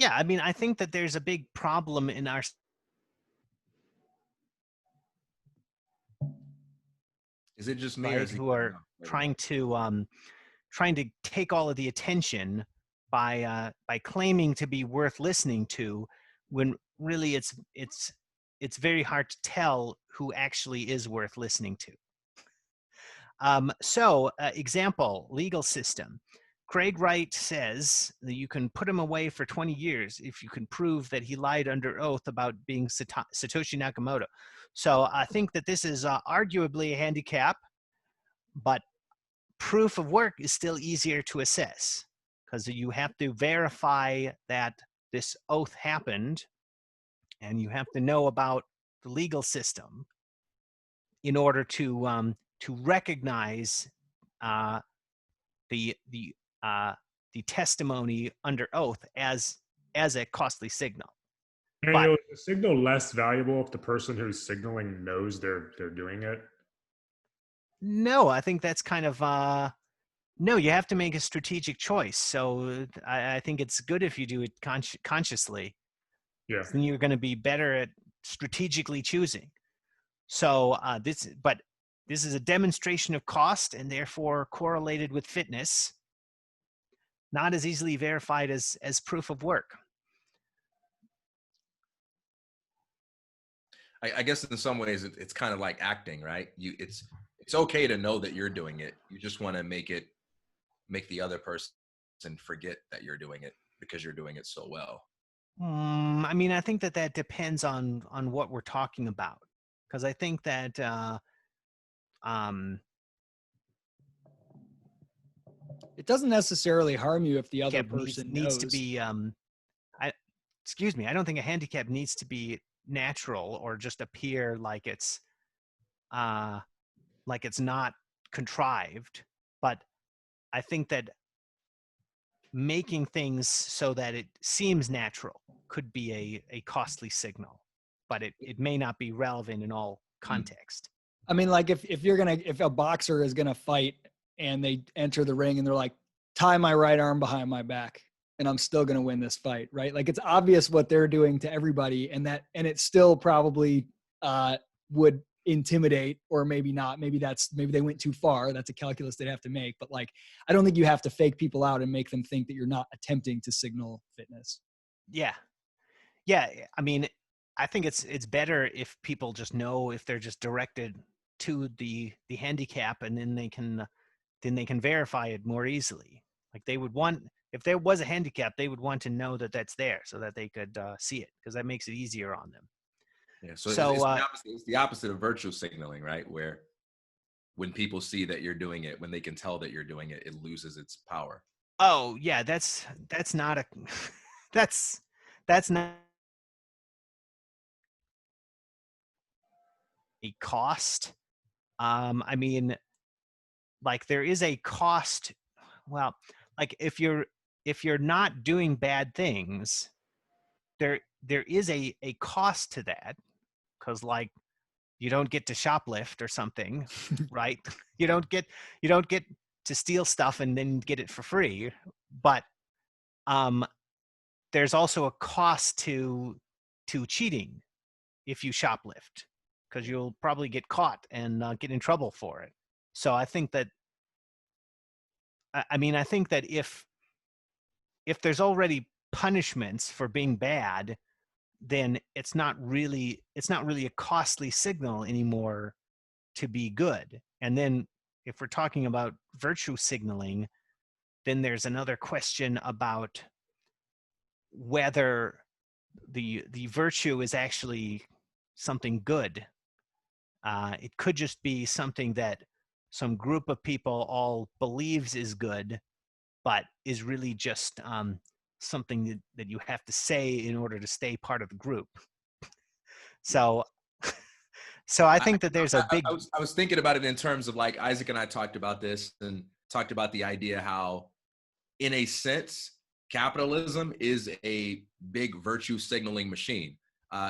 I think that there's a big problem in our. Is it just me, right, who are trying to take all of the attention by claiming to be worth listening to, when really it's very hard to tell who actually is worth listening to. Example, legal system. Craig Wright says that you can put him away for 20 years if you can prove that he lied under oath about being Satoshi Nakamoto. So I think that this is arguably a handicap, but proof of work is still easier to assess, because you have to verify that this oath happened, and you have to know about the legal system in order to recognize the testimony under oath as a costly signal. Daniel, is the signal less valuable if the person who's signaling knows they're doing it? No, I think that's kind of no. You have to make a strategic choice. So I think it's good if you do it consciously. Yeah. Then you're going to be better at strategically choosing. So but this is a demonstration of cost and therefore correlated with fitness, not as easily verified as proof of work. I guess in some ways it's kind of like acting, right? It's okay to know that you're doing it. You just want to make the other person forget that you're doing it because you're doing it so well. I mean, I think that depends on what we're talking about, because I think that it doesn't necessarily harm you if the other handicap person needs knows. to be I don't think a handicap needs to be natural or just appear like it's not contrived, but I think that making things so that it seems natural could be a costly signal, but it may not be relevant in all context. I mean, like if a boxer is gonna fight and they enter the ring and they're like, tie my right arm behind my back and I'm still gonna win this fight, right? Like it's obvious what they're doing to everybody, and it still probably would intimidate, or maybe not. Maybe they went too far. That's a calculus they'd have to make. But like, I don't think you have to fake people out and make them think that you're not attempting to signal fitness. Yeah. I mean, I think it's better if people just know, if they're just directed to the handicap, and then they can verify it more easily. Like they would want, if there was a handicap, they would want to know that that's there so that they could see it, because that makes it easier on them. Yeah, so it's the opposite of virtue signaling, right? Where when people see that you're doing it, when they can tell that you're doing it, it loses its power. Oh yeah, that's not a that's not a cost. I mean, like there is a cost. Well, like if you're not doing bad things, there is a cost to that, because like you don't get to shoplift or something, right? You don't get to steal stuff and then get it for free. But there's also a cost to cheating if you shoplift, because you'll probably get caught and get in trouble for it. So I think that if there's already punishments for being bad, then it's not really a costly signal anymore to be good. And then if we're talking about virtue signaling, then there's another question about whether the virtue is actually something good. It could just be something that some group of people all believes is good, but is really just something that you have to say in order to stay part of the group. So I think that there's a big... I was thinking about it in terms of, like, Isaac and I talked about this and talked about the idea how, in a sense, capitalism is a big virtue signaling machine,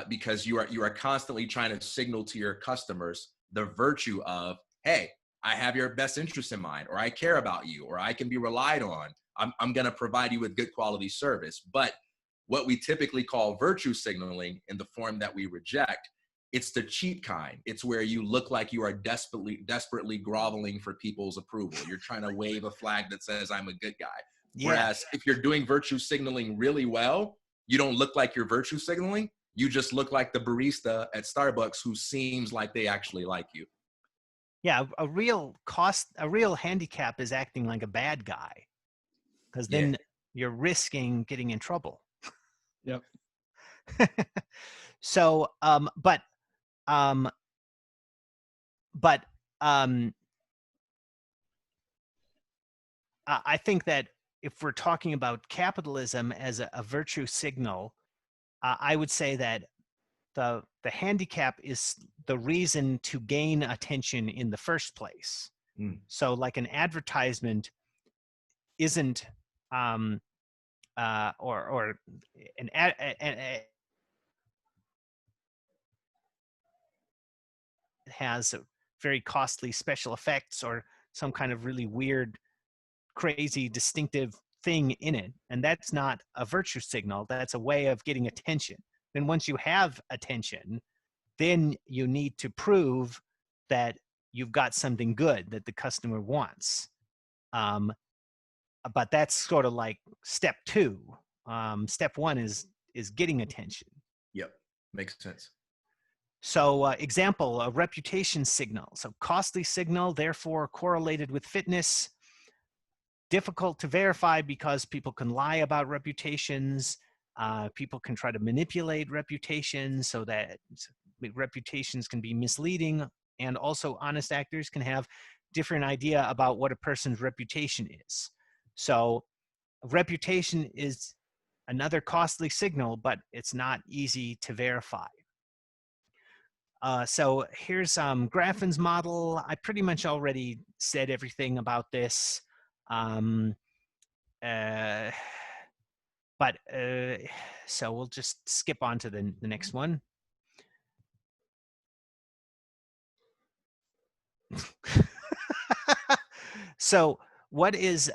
because you are constantly trying to signal to your customers the virtue of, hey, I have your best interest in mind, or I care about you, or I can be relied on. I'm going to provide you with good quality service. But what we typically call virtue signaling, in the form that we reject, it's the cheap kind. It's where you look like you are desperately groveling for people's approval. You're trying to wave a flag that says, I'm a good guy. Yeah. Whereas if you're doing virtue signaling really well, you don't look like you're virtue signaling. You just look like the barista at Starbucks who seems like they actually like you. Yeah, a real handicap is acting like a bad guy, because then you're risking getting in trouble. Yep. So, I think that if we're talking about capitalism as a virtue signal, I would say that the handicap is the reason to gain attention in the first place. So like an advertisement isn't or an has very costly special effects or some kind of really weird, crazy, distinctive thing in it, and that's not a virtue signal. That's a way of getting attention. Then once you have attention, then you need to prove that you've got something good that the customer wants. But that's sort of like step 2. Step 1 is getting attention. Yep, makes sense. So example, a reputation signal. So costly signal, therefore correlated with fitness. Difficult to verify because people can lie about reputations. People can try to manipulate reputations so that reputations can be misleading. And also honest actors can have different idea about what a person's reputation is. So reputation is another costly signal, but it's not easy to verify. So here's Graffin's model. I pretty much already said everything about this. So we'll just skip on to the next one. So what is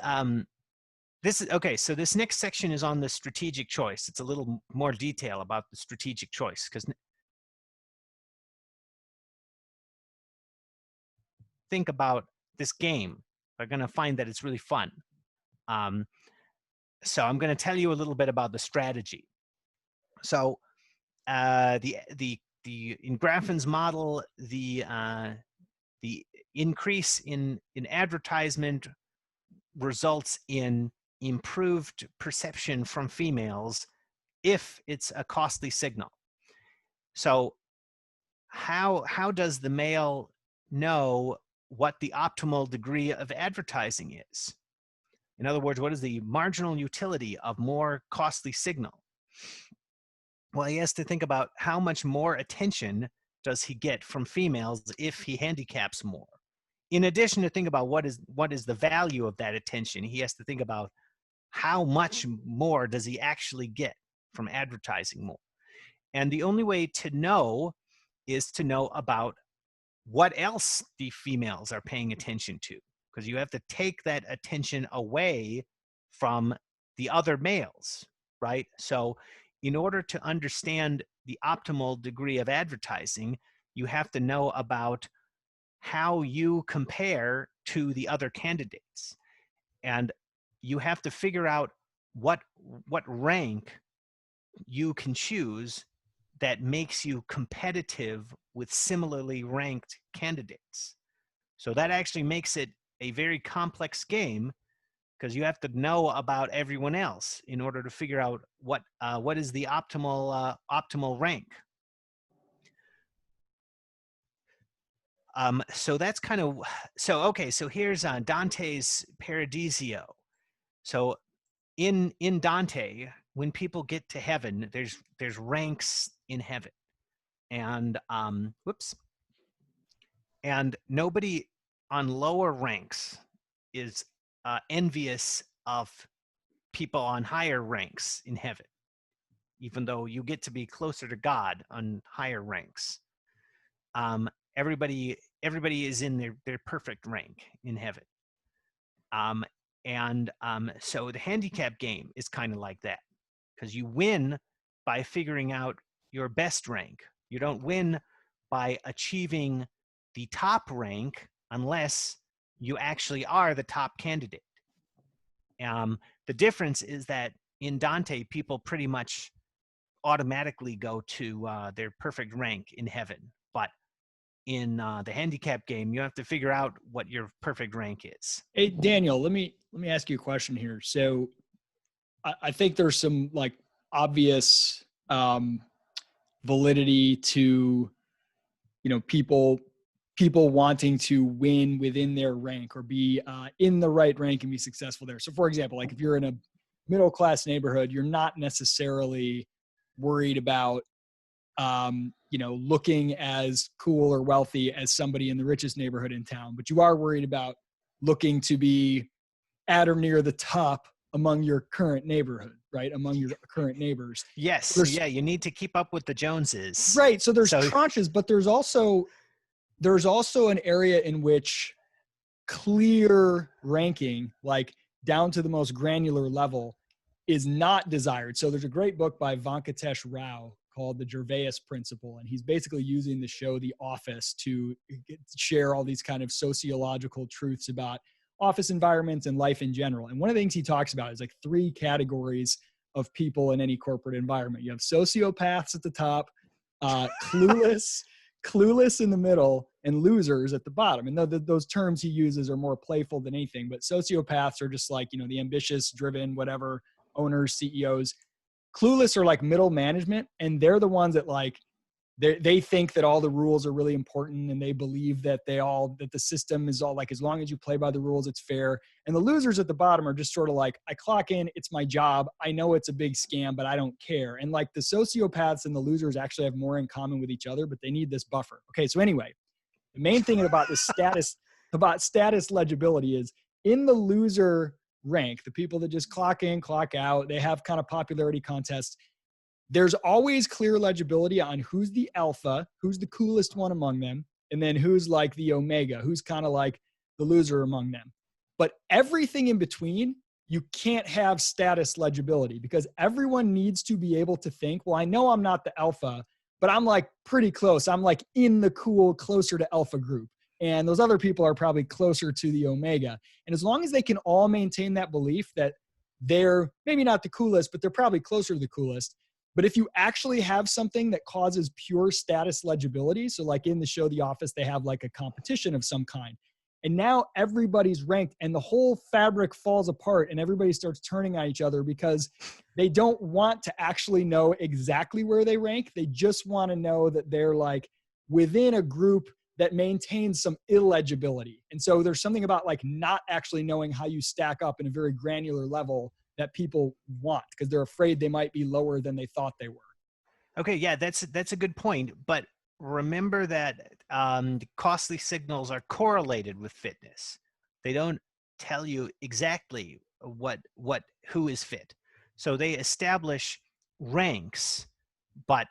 this is okay, so this next section is on the strategic choice. It's a little more detail about the strategic choice, because think about this game. They're going to find that it's really fun. So I'm going to tell you a little bit about the strategy. So in Graffin's model, the increase in advertisement results in improved perception from females if it's a costly signal. So how does the male know what the optimal degree of advertising is? In other words, what is the marginal utility of more costly signal? Well, he has to think about how much more attention does he get from females if he handicaps more. In addition to think about what is the value of that attention, he has to think about how much more does he actually get from advertising more. And the only way to know is to know about what else the females are paying attention to, because you have to take that attention away from the other males, right? So in order to understand the optimal degree of advertising, you have to know about how you compare to the other candidates. And you have to figure out what rank you can choose that makes you competitive with similarly ranked candidates. So that actually makes it a very complex game, because you have to know about everyone else in order to figure out what is the optimal rank. So that's kind of, so okay, so here's Dante's Paradiso. So in Dante, when people get to heaven, there's ranks in heaven, and and nobody on lower ranks is envious of people on higher ranks in heaven, even though you get to be closer to God on higher ranks. Everybody is in their perfect rank in heaven. So the handicap game is kind of like that, because you win by figuring out your best rank. You don't win by achieving the top rank unless you actually are the top candidate. The difference is that in Dante, people pretty much automatically go to their perfect rank in heaven. But in the handicap game, you have to figure out what your perfect rank is. Hey, Daniel, let me ask you a question here. So I think there's some like obvious validity to, people wanting to win within their rank or be in the right rank and be successful there. So for example, like if you're in a middle-class neighborhood, you're not necessarily worried about, looking as cool or wealthy as somebody in the richest neighborhood in town, but you are worried about looking to be at or near the top among your current neighborhood, right? Among your current neighbors. Yes. You need to keep up with the Joneses. Right. So there's tranches, but there's also an area in which clear ranking, like down to the most granular level, is not desired. So there's a great book by Venkatesh Rao called the Gervais principle. And he's basically using the show The Office to share all these kind of sociological truths about office environments and life in general. And one of the things he talks about is like 3 categories of people in any corporate environment. You have sociopaths at the top, clueless in the middle, and losers at the bottom. And those terms he uses are more playful than anything, but sociopaths are just like, the ambitious, driven, whatever, owners, CEOs. Clueless are like middle management, and they're the ones that like, they think that all the rules are really important, and they believe that that the system is all like, as long as you play by the rules, it's fair. And the losers at the bottom are just sort of like, I clock in, it's my job. I know it's a big scam, but I don't care. And like the sociopaths and the losers actually have more in common with each other, but they need this buffer. Okay. So anyway, the main thing about the status legibility is in the loser rank, the people that just clock in, clock out, they have kind of popularity contests. There's always clear legibility on who's the alpha, who's the coolest one among them, and then who's like the omega, who's kind of like the loser among them. But everything in between, you can't have status legibility, because everyone needs to be able to think, well, I know I'm not the alpha, but I'm like pretty close. I'm like in the cool, closer to alpha group. And those other people are probably closer to the omega. And as long as they can all maintain that belief that they're maybe not the coolest, but they're probably closer to the coolest. But if you actually have something that causes pure status legibility, so like in the show The Office, they have like a competition of some kind. And now everybody's ranked, and the whole fabric falls apart, and everybody starts turning on each other because they don't want to actually know exactly where they rank. They just want to know that they're like within a group that maintains some illegibility. And so there's something about like not actually knowing how you stack up in a very granular level that people want, because they're afraid they might be lower than they thought they were. Okay, yeah, that's a good point. But remember that costly signals are correlated with fitness. They don't tell you exactly who is fit. So they establish ranks, but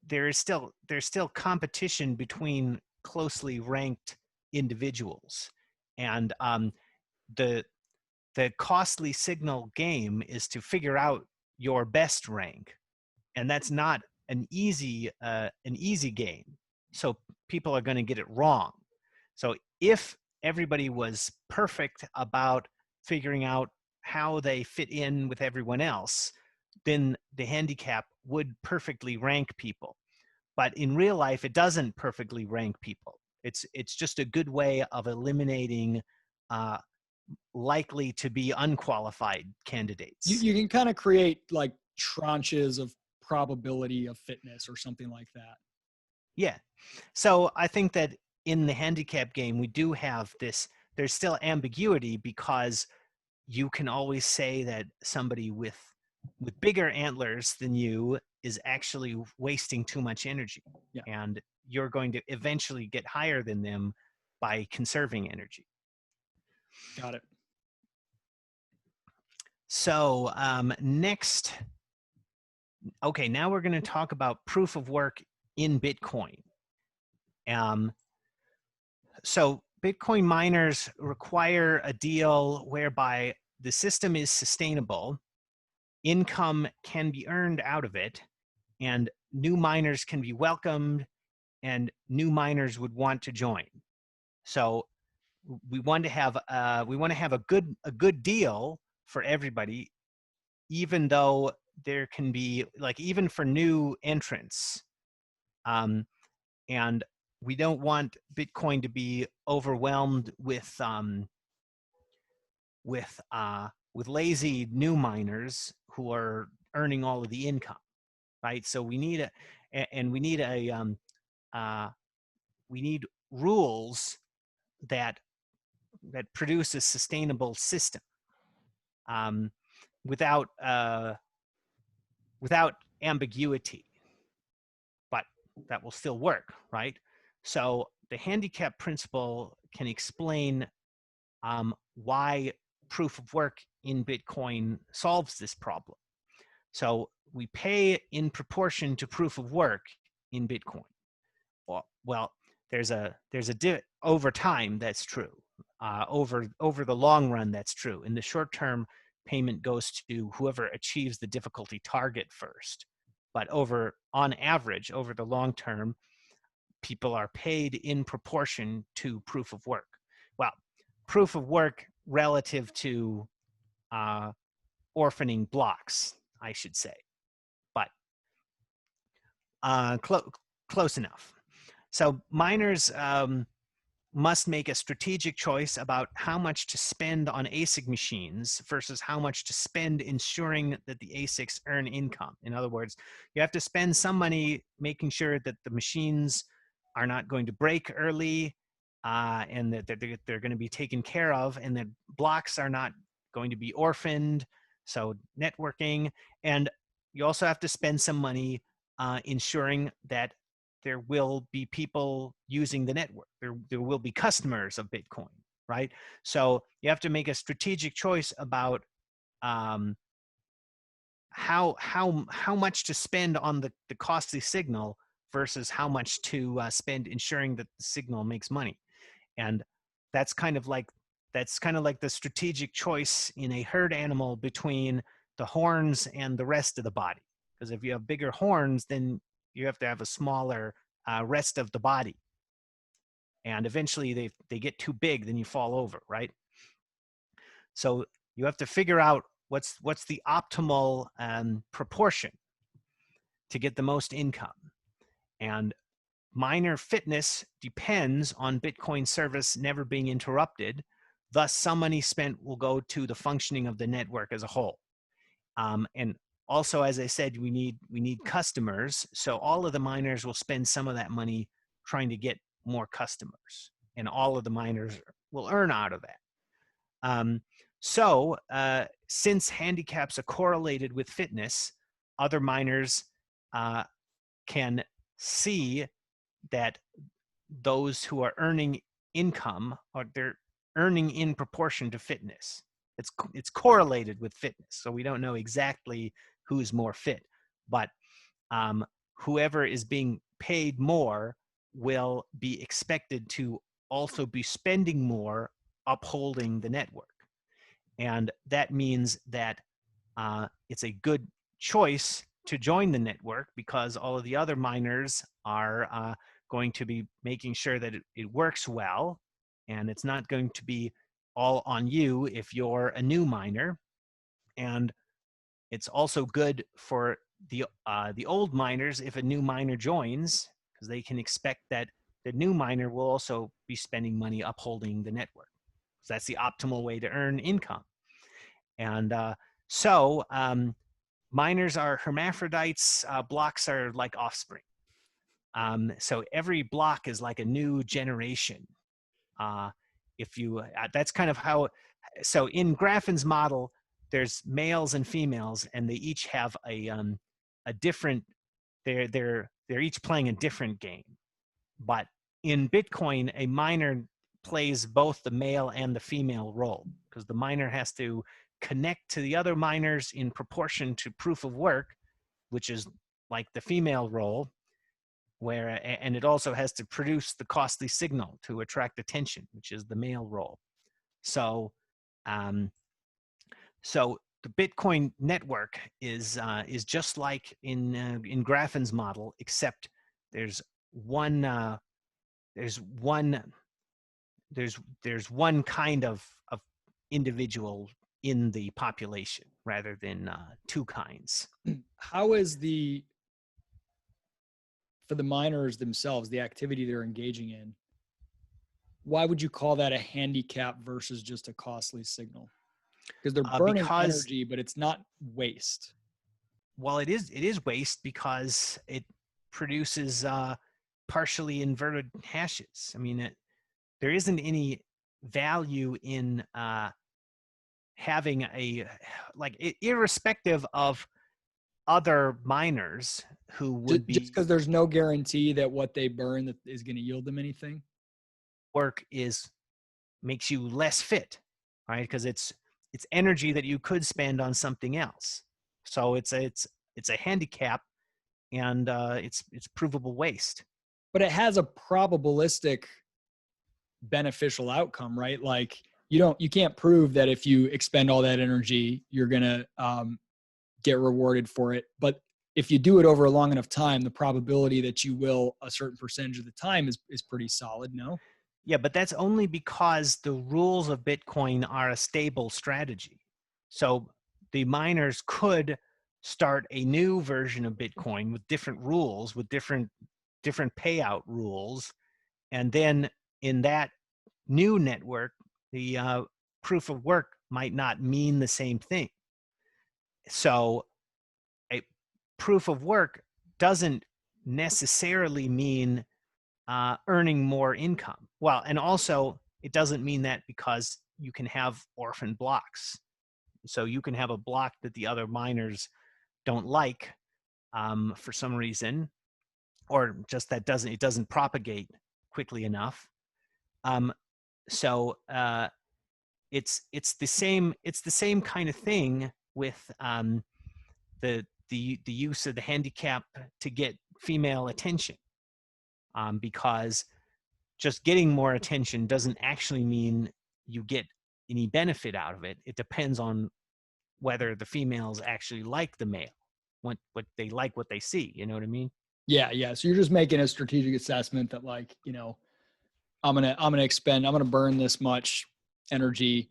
there's still competition between closely ranked individuals, and the costly signal game is to figure out your best rank, and that's not an easy game. So people are going to get it wrong. So if everybody was perfect about figuring out how they fit in with everyone else, then the handicap would perfectly rank people. But in real life, it doesn't perfectly rank people. It's just a good way of eliminating likely to be unqualified candidates. You can kind of create like tranches of probability of fitness or something like that. Yeah. So I think that in the handicap game, we do have this, there's still ambiguity, because you can always say that somebody with bigger antlers than you is actually wasting too much energy. Yeah. And you're going to eventually get higher than them by conserving energy. Got it. So next, okay, now we're going to talk about proof of work in Bitcoin. So Bitcoin miners require a deal whereby the system is sustainable, income can be earned out of it, and new miners can be welcomed, and new miners would want to join. So we want to have a good deal for everybody, even though there can be, like, even for new entrants, and we don't want Bitcoin to be overwhelmed with lazy new miners who are earning all of the income, right? So we need we need rules that produce a sustainable system, without ambiguity, but that will still work, right? So the handicap principle can explain why proof of work in Bitcoin solves this problem. So we pay in proportion to proof of work in Bitcoin. Well, over time, that's true. Over the long run, that's true. In the short term, payment goes to whoever achieves the difficulty target first. but on average, over the long term, people are paid in proportion to proof of work. Well, proof of work relative to orphaning blocks, I should say, but close enough. So miners must make a strategic choice about how much to spend on ASIC machines versus how much to spend ensuring that the ASICs earn income. In other words, you have to spend some money making sure that the machines are not going to break early and that they're going to be taken care of, and that blocks are not going to be orphaned. So networking, and you also have to spend some money ensuring that there will be people using the network. There will be customers of Bitcoin, right? So you have to make a strategic choice about how much to spend on the costly signal versus how much to spend ensuring that the signal makes money. And that's kind of like the strategic choice in a herd animal between the horns and the rest of the body. Because if you have bigger horns, then you have to have a smaller rest of the body. And eventually they get too big, then you fall over, right? So you have to figure out what's the optimal proportion to get the most income. And miner fitness depends on Bitcoin service never being interrupted. Thus, some money spent will go to the functioning of the network as a whole. And also, as I said, we need customers. So all of the miners will spend some of that money trying to get more customers, and all of the miners will earn out of that. Since handicaps are correlated with fitness, other miners can see that those who are earning income, or they're earning in proportion to fitness. It's correlated with fitness, so we don't know exactly who's more fit, but whoever is being paid more will be expected to also be spending more upholding the network. And that means that it's a good choice to join the network, because all of the other miners are going to be making sure that it works well, and it's not going to be all on you if you're a new miner. And it's also good for the old miners if a new miner joins, because they can expect that the new miner will also be spending money upholding the network. So that's the optimal way to earn income. And miners are hermaphrodites, blocks are like offspring. So every block is like a new generation. That's kind of how, so in Grafen's model, there's males and females, and they each have a different, they're each playing a different game. But in Bitcoin, a miner plays both the male and the female role, because the miner has to connect to the other miners in proportion to proof of work, which is like the female role, and it also has to produce the costly signal to attract attention, which is the male role. So, so the Bitcoin network is just like in Grafen's model, except there's one kind of individual in the population rather than two kinds. How is for the miners themselves, the activity they're engaging in, why would you call that a handicap versus just a costly signal? Because they're burning energy, but it's not waste. Well, it is waste because it produces partially inverted hashes. I mean, there isn't any value in having irrespective of other miners who would be, just because there's no guarantee that what they burn that is going to yield them anything. Work makes you less fit, right? Because it's energy that you could spend on something else. So it's a handicap, and it's provable waste. But it has a probabilistic beneficial outcome, right? Like you can't prove that if you expend all that energy, you're gonna get rewarded for it. But if you do it over a long enough time, the probability that you will a certain percentage of the time is pretty solid, no? Yeah, but that's only because the rules of Bitcoin are a stable strategy. So the miners could start a new version of Bitcoin with different rules, with different payout rules, and then in that new network, the proof of work might not mean the same thing. So a proof of work doesn't necessarily mean earning more income. Well, and also it doesn't mean that because you can have orphan blocks. So you can have a block that the other miners don't like for some reason, or just that it doesn't propagate quickly enough. So it's the same kind of thing with the use of the handicap to get female attention, because just getting more attention doesn't actually mean you get any benefit out of it. It depends on whether the females actually like the male, what they like, what they see. You know what I mean? Yeah. So you're just making a strategic assessment that, like, I'm gonna burn this much energy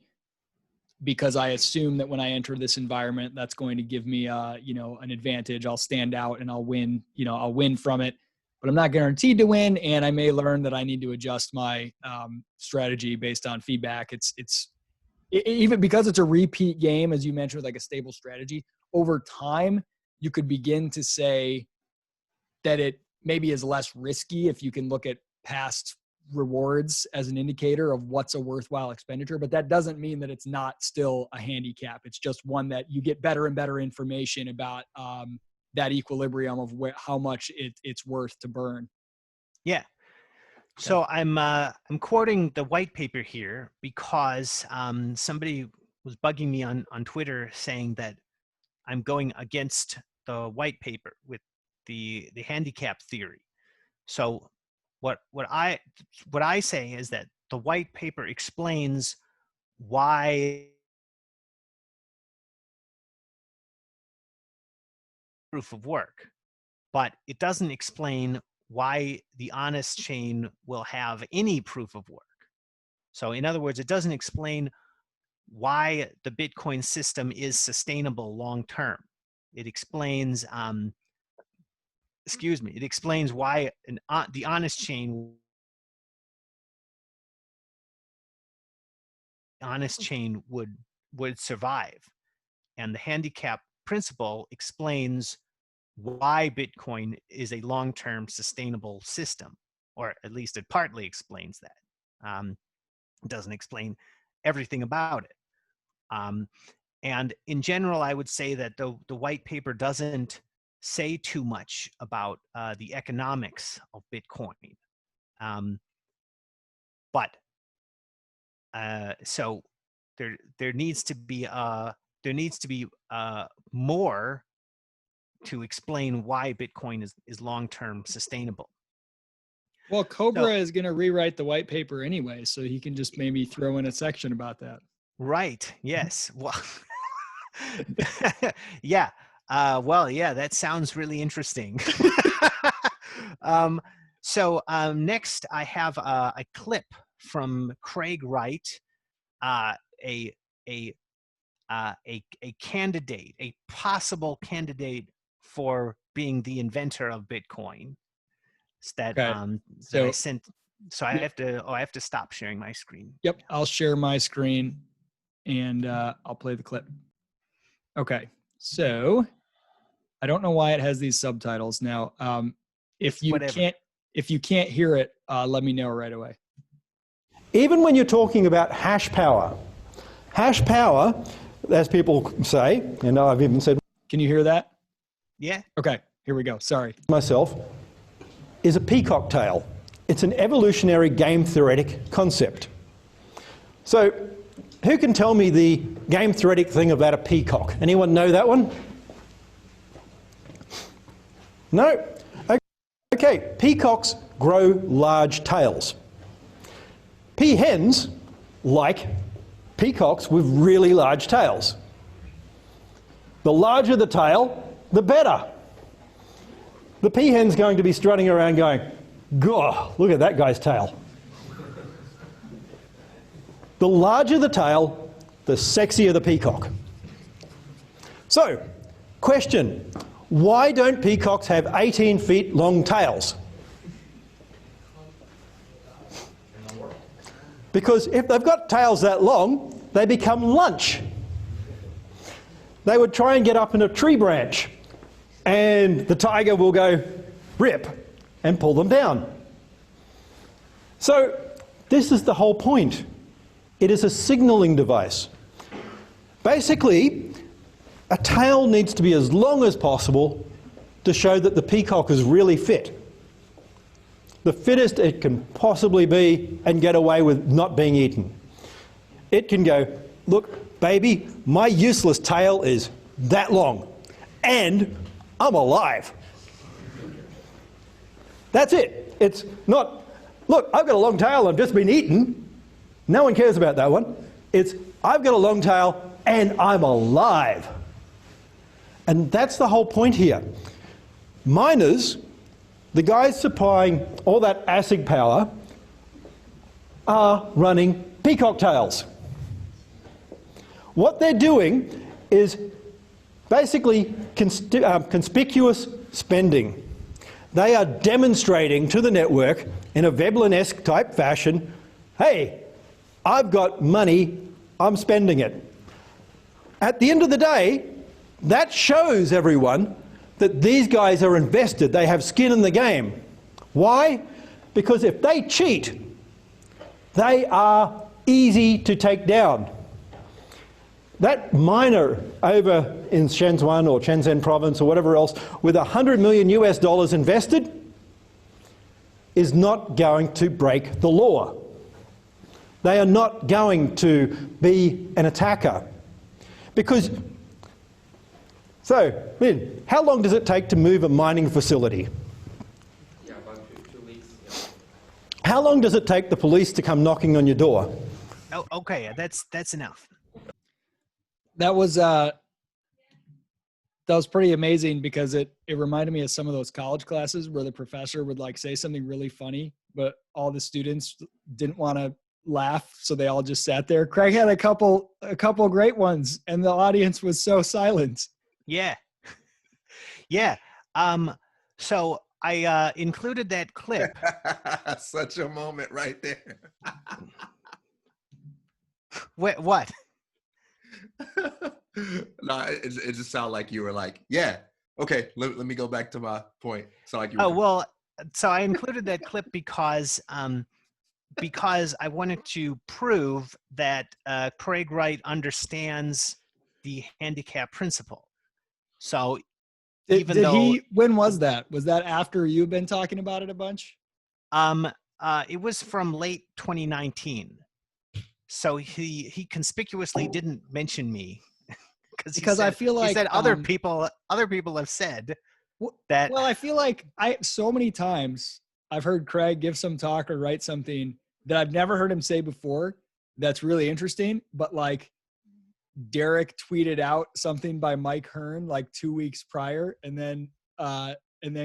because I assume that when I enter this environment, that's going to give me an advantage. I'll stand out and I'll win. I'll win from it, but I'm not guaranteed to win, and I may learn that I need to adjust my strategy based on feedback. It's even because it's a repeat game, as you mentioned, with like a stable strategy. Over time, you could begin to say that it maybe is less risky if you can look at past rewards as an indicator of what's a worthwhile expenditure. But that doesn't mean that it's not still a handicap. It's just one that you get better and better information about that equilibrium of how much it's worth to burn. Yeah. So I'm quoting the white paper here because somebody was bugging me on Twitter saying that I'm going against the white paper with the handicap theory. So what I say is that the white paper explains why proof of work, but it doesn't explain why the honest chain will have any proof of work. So in other words, it doesn't explain why the Bitcoin system is sustainable long term. It explains, it explains why the honest chain would survive, and the handicap principle explains why Bitcoin is a long-term sustainable system, or at least it partly explains that. It doesn't explain everything about it. And in general, I would say that the white paper doesn't say too much about the economics of Bitcoin. So there needs to be more to explain why Bitcoin is long-term sustainable. Well, Cobra is going to rewrite the white paper anyway, so he can just maybe throw in a section about that. Right. Yes. Well, yeah. That sounds really interesting. So next I have a clip from Craig Wright, a candidate, a possible candidate for being the inventor of Bitcoin. That I sent. So I have to stop sharing my screen. Yep, I'll share my screen, and I'll play the clip. Okay, so I don't know why it has these subtitles now. If you can't hear it, let me know right away. Even when you're talking about hash power, as people say, and I've even said, can you hear that? Yeah. Okay, here we go. Sorry. Myself, is a peacock tail. It's an evolutionary game theoretic concept. So who can tell me the game theoretic thing about a peacock? Anyone know that one? No? Okay, peacocks grow large tails. Peahens like peacocks with really large tails. The larger the tail, the better. the peahen's going to be strutting around going, "Goh, look at that guy's tail." The larger the tail, the sexier the peacock. So, question, why don't peacocks have 18 feet long tails? Because if they've got tails that long, they become lunch. They would try and get up in a tree branch, and the tiger will go rip and pull them down. So this is the whole point. It is a signaling device. Basically, a tail needs to be as long as possible to show that the peacock is really fit. The fittest it can possibly be and get away with not being eaten. It can go, "Look, baby, my useless tail is that long, and I'm alive." That's it. It's not, "Look, I've got a long tail, I've just been eaten." No one cares about that one. It's, "I've got a long tail and I'm alive." And that's the whole point here. Miners, the guys supplying all that ASIC power, are running peacock tails. What they're doing is basically conspicuous spending. They are demonstrating to the network in a Veblen-esque type fashion, "Hey, I've got money, I'm spending it." At the end of the day, that shows everyone that these guys are invested, they have skin in the game. Why? Because if they cheat, they are easy to take down. That miner over in Shenzhen or Shenzhen province or whatever else with $100 million US invested is not going to break the law. They are not going to be an attacker. Because, so, Lynn, how long does it take to move a mining facility? Yeah, about 2 weeks. Yeah. How long does it take the police to come knocking on your door? Oh, okay, that's enough. That was pretty amazing because it reminded me of some of those college classes where the professor would like say something really funny, but all the students didn't want to laugh, so they all just sat there. Craig had a couple great ones, and the audience was so silent. Yeah. Yeah. So I included that clip. Such a moment right there. What? No, it just sounded like you were like, "Yeah, okay, let me go back to my point." So like you were, Oh, well, so I included that clip because I wanted to prove that Craig Wright understands the handicap principle. So when was that? Was that after you've been talking about it a bunch? It was from late 2019. So he conspicuously didn't mention me because I feel like he said other people have said that. Well, I feel like so many times I've heard Craig give some talk or write something that I've never heard him say before. That's really interesting. But like Derek tweeted out something by Mike Hearn like 2 weeks prior, and then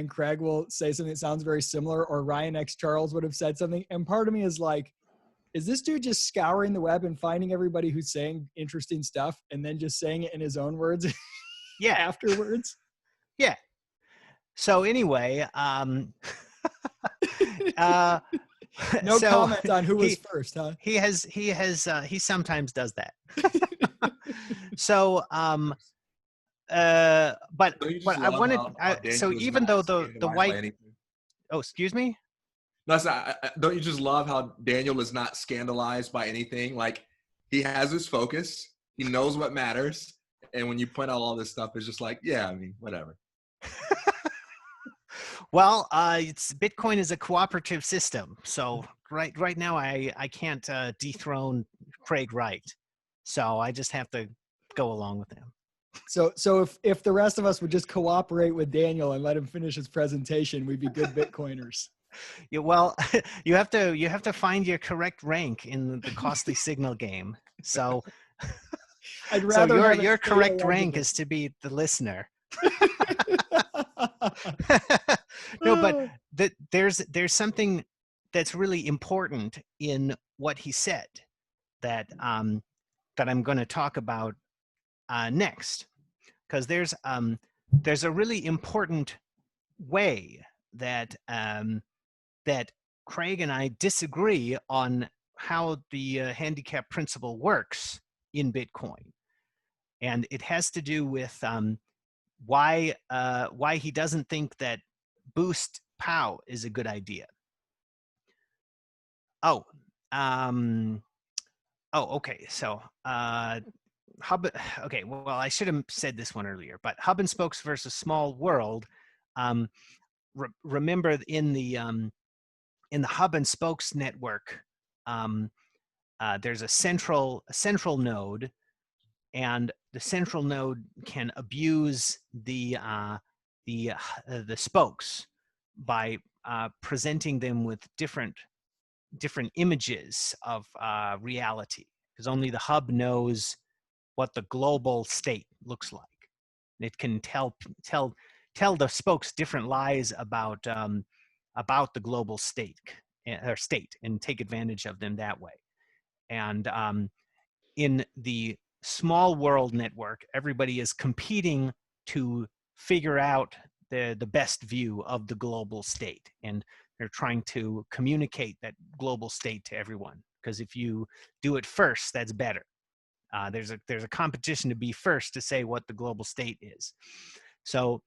Craig will say something that sounds very similar, or Ryan X Charles would have said something. And part of me is like, is this dude just scouring the web and finding everybody who's saying interesting stuff and then just saying it in his own words? Yeah. Afterwards? Yeah. So anyway, no comment on who was first, huh? He sometimes does that. So, but I wanted, so even though the white, oh, excuse me? No, don't you just love how Daniel is not scandalized by anything? Like, he has his focus, he knows what matters, and when you point out all this stuff, it's just like, yeah, I mean, whatever. Well, it's Bitcoin is a cooperative system, so right now I can't dethrone Craig Wright, so I just have to go along with him. So if the rest of us would just cooperate with Daniel and let him finish his presentation, we'd be good Bitcoiners. Yeah, well, you have to find your correct rank in the costly signal game. So, I'd rather your correct rank is to be the listener. there's something that's really important in what he said that that I'm going to talk about next, because there's a really important way that that Craig and I disagree on how the handicap principle works in Bitcoin, and it has to do with why he doesn't think that boost POW is a good idea. Oh, okay. So hub. Okay, well, I should have said this one earlier, but hub and spokes versus small world. Remember in the hub and spokes network, there's a central node, and the central node can abuse the spokes by presenting them with different images of reality, because only the hub knows what the global state looks like. It can tell the spokes different lies about the global state and take advantage of them that way. And in the small world network, everybody is competing to figure out the best view of the global state, and they're trying to communicate that global state to everyone, because if you do it first, that's better. There's a competition to be first to say what the global state is. So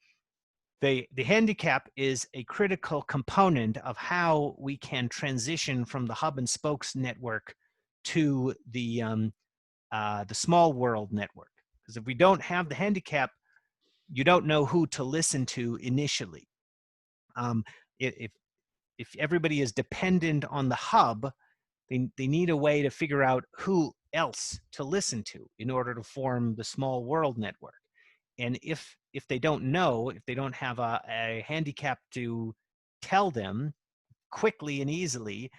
the handicap is a critical component of how we can transition from the hub and spokes network to the small world network. Because if we don't have the handicap, you don't know who to listen to initially. If everybody is dependent on the hub, they need a way to figure out who else to listen to in order to form the small world network. And if they don't know, if they don't have a handicap to tell them quickly and easily,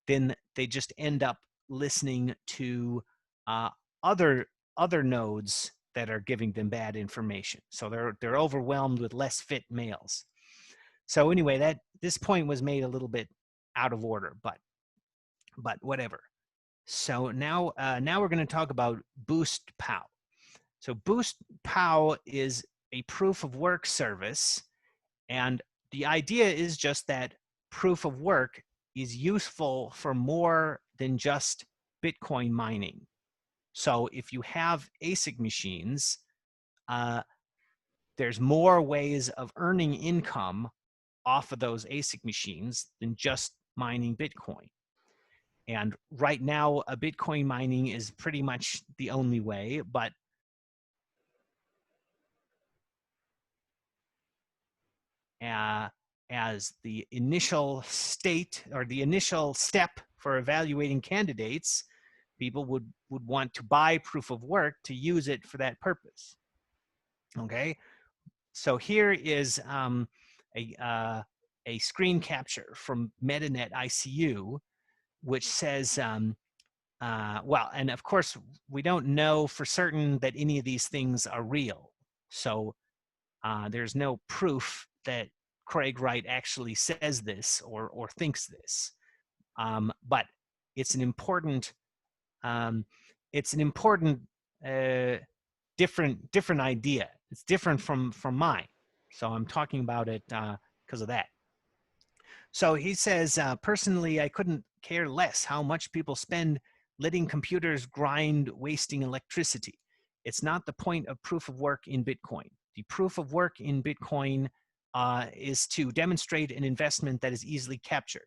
then they just end up listening to other nodes that are giving them bad information. So they're overwhelmed with less fit males. So anyway, this point was made a little bit out of order, but whatever. So now we're going to talk about boost POW. So boost POW is a proof of work service, and the idea is just that proof of work is useful for more than just Bitcoin mining. So if you have ASIC machines, there's more ways of earning income off of those ASIC machines than just mining Bitcoin. And right now, Bitcoin mining is pretty much the only way, but as the initial state or the initial step for evaluating candidates, people would want to buy proof of work to use it for that purpose. Okay, so here is a screen capture from MetaNet ICU, which says, well, and of course, we don't know for certain that any of these things are real. So there's no proof that Craig Wright actually says this or thinks this. But it's an important, different idea. It's different from mine. So I'm talking about it because of that. So he says, personally, I couldn't care less how much people spend letting computers grind, wasting electricity. It's not the point of proof of work in Bitcoin. The proof of work in Bitcoin is to demonstrate an investment that is easily captured.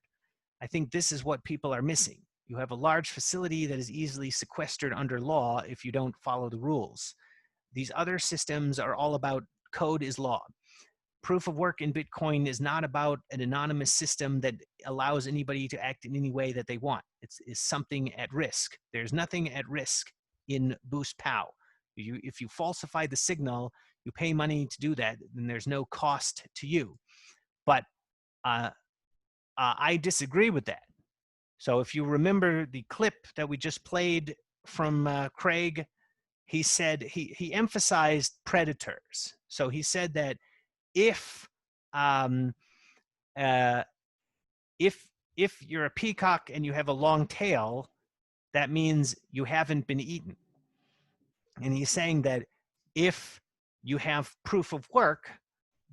I think this is what people are missing. You have a large facility that is easily sequestered under law if you don't follow the rules. These other systems are all about code is law. Proof of work in Bitcoin is not about an anonymous system that allows anybody to act in any way that they want. It's something at risk. There's nothing at risk in Boost POW. If you falsify the signal, you pay money to do that, then there's no cost to you. But I disagree with that. So if you remember the clip that we just played from Craig, he said, he emphasized predators. So he said that if if you're a peacock and you have a long tail, that means you haven't been eaten. And he's saying that if you have proof of work,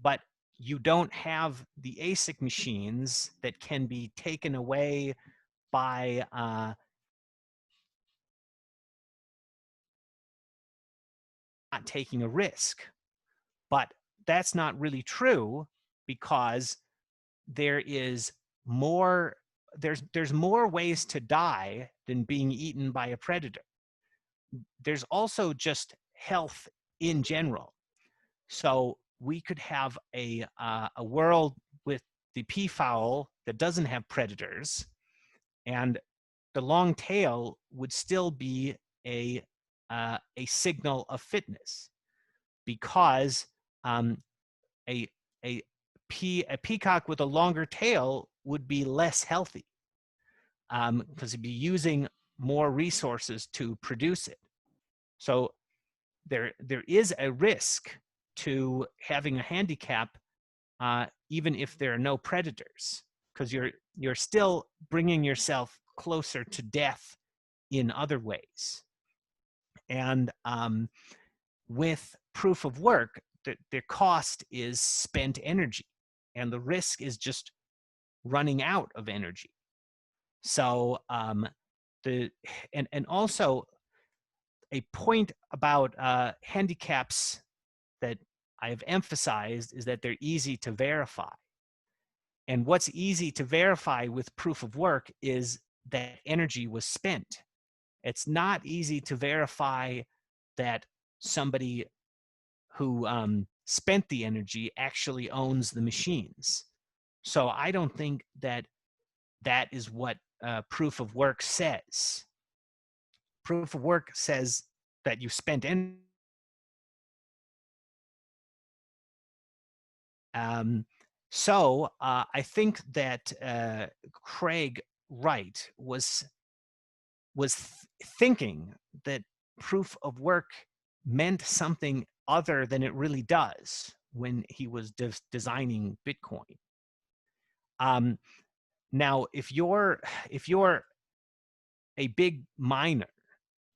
but you don't have the ASIC machines that can be taken away by not taking a risk. But that's not really true, because there's more ways to die than being eaten by a predator. There's also just health in general. So we could have a world with the peafowl that doesn't have predators, and the long tail would still be a signal of fitness, because a peacock with a longer tail would be less healthy, because it'd be using more resources to produce it. So there is a risk to having a handicap, even if there are no predators, because you're still bringing yourself closer to death in other ways. And with proof of work, the cost is spent energy, and the risk is just running out of energy. So and also a point about handicaps that I've emphasized is that they're easy to verify. And what's easy to verify with proof of work is that energy was spent. It's not easy to verify that somebody who spent the energy actually owns the machines. So I don't think that that is what proof of work says. Proof of work says that you spent energy. So I think that Craig Wright was thinking that proof of work meant something other than it really does when he was designing Bitcoin. Now, if you're a big miner,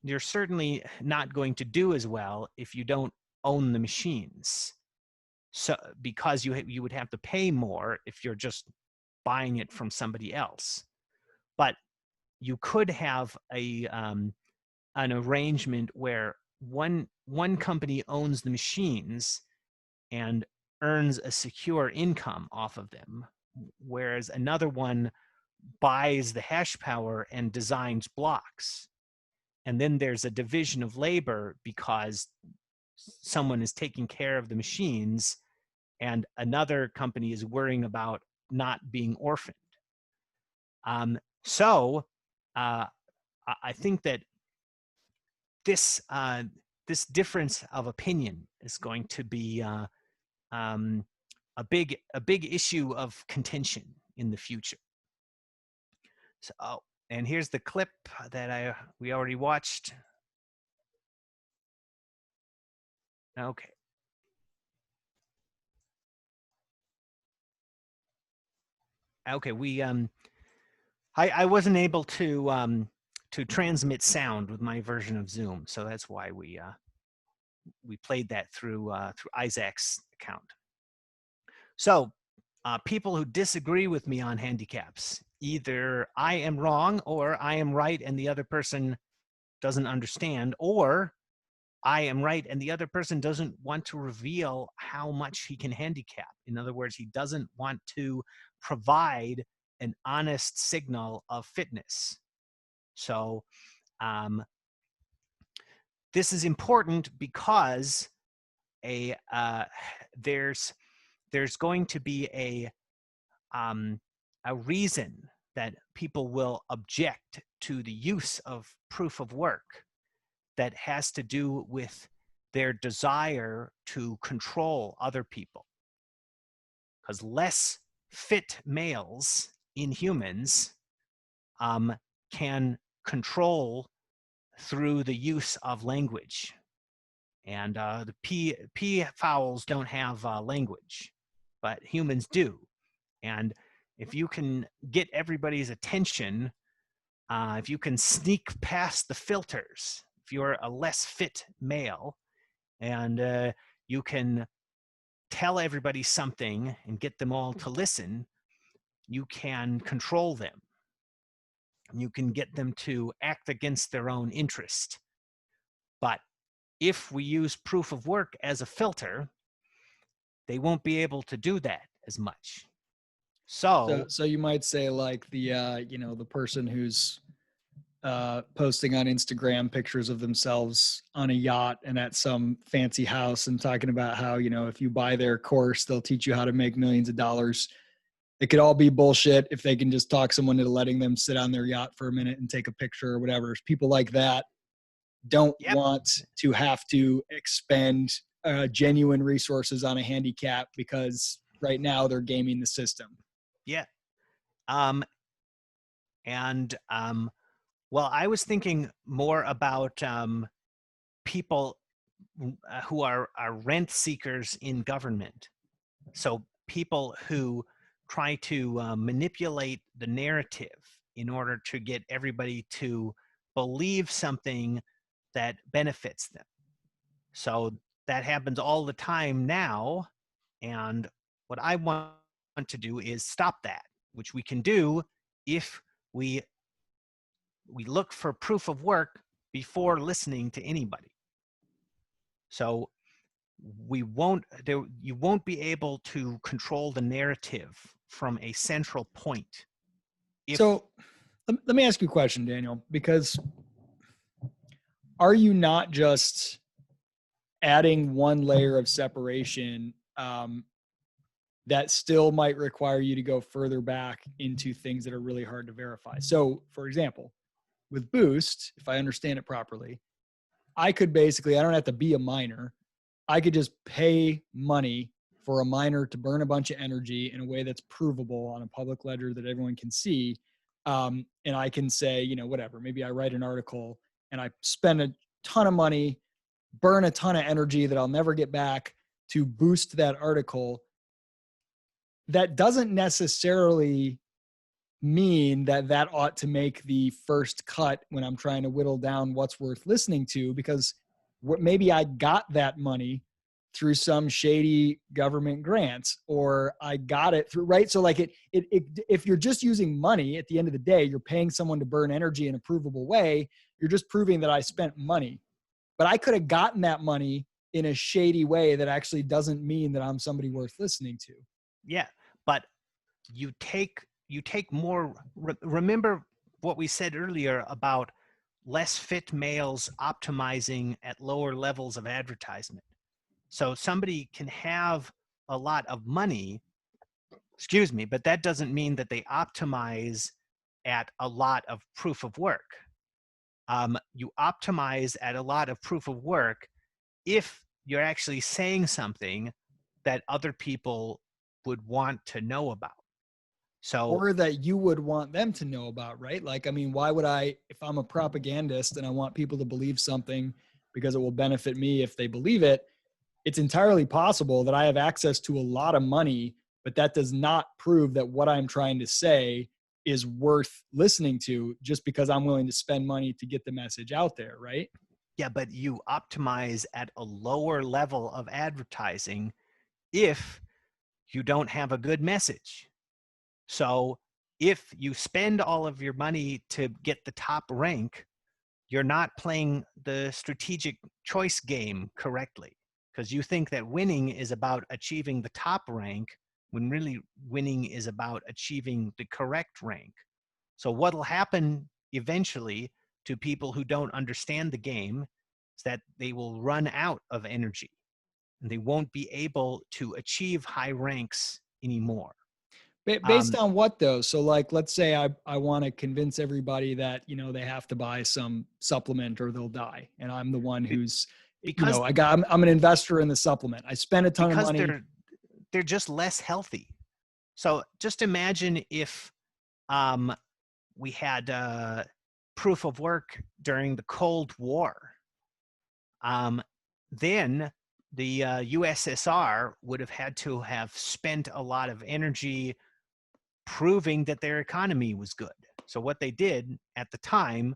you're certainly not going to do as well if you don't own the machines. So because you would have to pay more if you're just buying it from somebody else. But you could have an arrangement where one company owns the machines and earns a secure income off of them, whereas another one buys the hash power and designs blocks. And then there's a division of labor because someone is taking care of the machines and another company is worrying about not being orphaned. So I think that this difference of opinion is going to be a big issue of contention in the future. So, and here's the clip that we already watched. Okay. Okay, I wasn't able to transmit sound with my version of Zoom, so that's why we played that through Isaac's account. So people who disagree with me on handicaps, either I am wrong or I am right and the other person doesn't understand, or I am right and the other person doesn't want to reveal how much he can handicap. In other words, he doesn't want to provide an honest signal of fitness. So this is important because there's going to be a reason that people will object to the use of proof of work that has to do with their desire to control other people. Because less fit males in humans can control through the use of language. And the peafowls don't have language, but humans do. And if you can get everybody's attention, if you can sneak past the filters, if you're a less fit male, and you can tell everybody something and get them all to listen, you can control them. You can get them to act against their own interest. But if we use proof of work as a filter, they won't be able to do that as much. So you might say like the the person who's posting on Instagram pictures of themselves on a yacht and at some fancy house and talking about how, if you buy their course, they'll teach you how to make millions of dollars. It could all be bullshit if they can just talk someone into letting them sit on their yacht for a minute and take a picture or whatever. People like that don't want to have to expend genuine resources on a handicap because right now they're gaming the system. Yeah. Well, I was thinking more about people who are rent seekers in government. So people who try to manipulate the narrative in order to get everybody to believe something that benefits them. So that happens all the time now. And what I want to do is stop that, which we can do if we look for proof of work before listening to anybody. So you won't be able to control the narrative from a central point. So let me ask you a question, Daniel, because are you not just adding one layer of separation that still might require you to go further back into things that are really hard to verify? So, for example, with Boost, if I understand it properly, I could basically, I don't have to be a miner. I could just pay money for a miner to burn a bunch of energy in a way that's provable on a public ledger that everyone can see. And I can say, whatever, maybe I write an article and I spend a ton of money, burn a ton of energy that I'll never get back to boost that article. That doesn't necessarily mean that ought to make the first cut when I'm trying to whittle down what's worth listening to, because maybe I got that money through some shady government grants, or I got it through, right? So like if you're just using money at the end of the day, you're paying someone to burn energy in a provable way. You're just proving that I spent money, but I could have gotten that money in a shady way that actually doesn't mean that I'm somebody worth listening to. Yeah. But you take more, remember what we said earlier about less fit males optimizing at lower levels of advertisement. So somebody can have a lot of money, but that doesn't mean that they optimize at a lot of proof of work. You optimize at a lot of proof of work if you're actually saying something that other people would want to know about. So, or that you would want them to know about, right? Like, I mean, why would I, if I'm a propagandist and I want people to believe something because it will benefit me if they believe it, it's entirely possible that I have access to a lot of money, but that does not prove that what I'm trying to say is worth listening to just because I'm willing to spend money to get the message out there, right? Yeah, but you optimize at a lower level of advertising if you don't have a good message. So if you spend all of your money to get the top rank, you're not playing the strategic choice game correctly, because you think that winning is about achieving the top rank when really winning is about achieving the correct rank. So what'll happen eventually to people who don't understand the game is that they will run out of energy and they won't be able to achieve high ranks anymore. Based on what though? So like, let's say I want to convince everybody that, they have to buy some supplement or they'll die. And I'm the one who's, I'm an investor in the supplement. I spend a ton of money. They're just less healthy. So just imagine if we had proof of work during the Cold War. Then the USSR would have had to have spent a lot of energy proving that their economy was good. So what they did at the time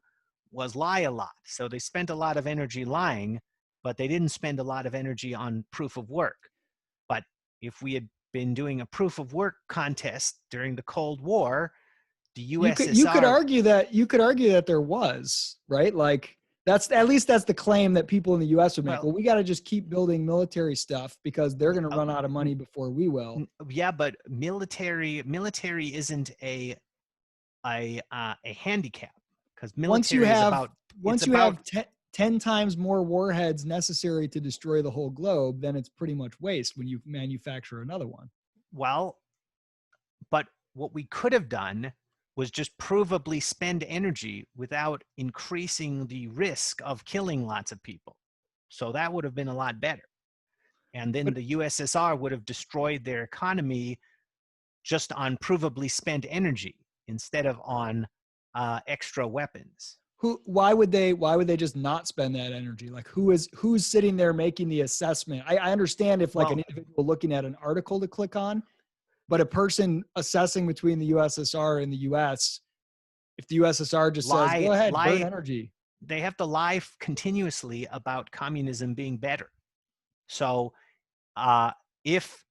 was lie a lot. So they spent a lot of energy lying, but they didn't spend a lot of energy on proof of work. But if we had been doing a proof of work contest during the Cold War, the USSR... You could argue that there was, right? Like, that's the claim that people in the U.S. would make. Well, we got to just keep building military stuff because they're going to run out of money before we will. Yeah, but military isn't a handicap, because military once you have 10 times more warheads necessary to destroy the whole globe, then it's pretty much waste when you manufacture another one. Well, but what we could have done was just provably spend energy without increasing the risk of killing lots of people. So that would have been a lot better. And then the USSR would have destroyed their economy just on provably spent energy instead of on extra weapons. Why would they just not spend that energy? Like, who's sitting there making the assessment? I understand if an individual looking at an article to click on, but a person assessing between the USSR and the US, if the USSR just says, go ahead, burn energy. They have to lie continuously about communism being better. So if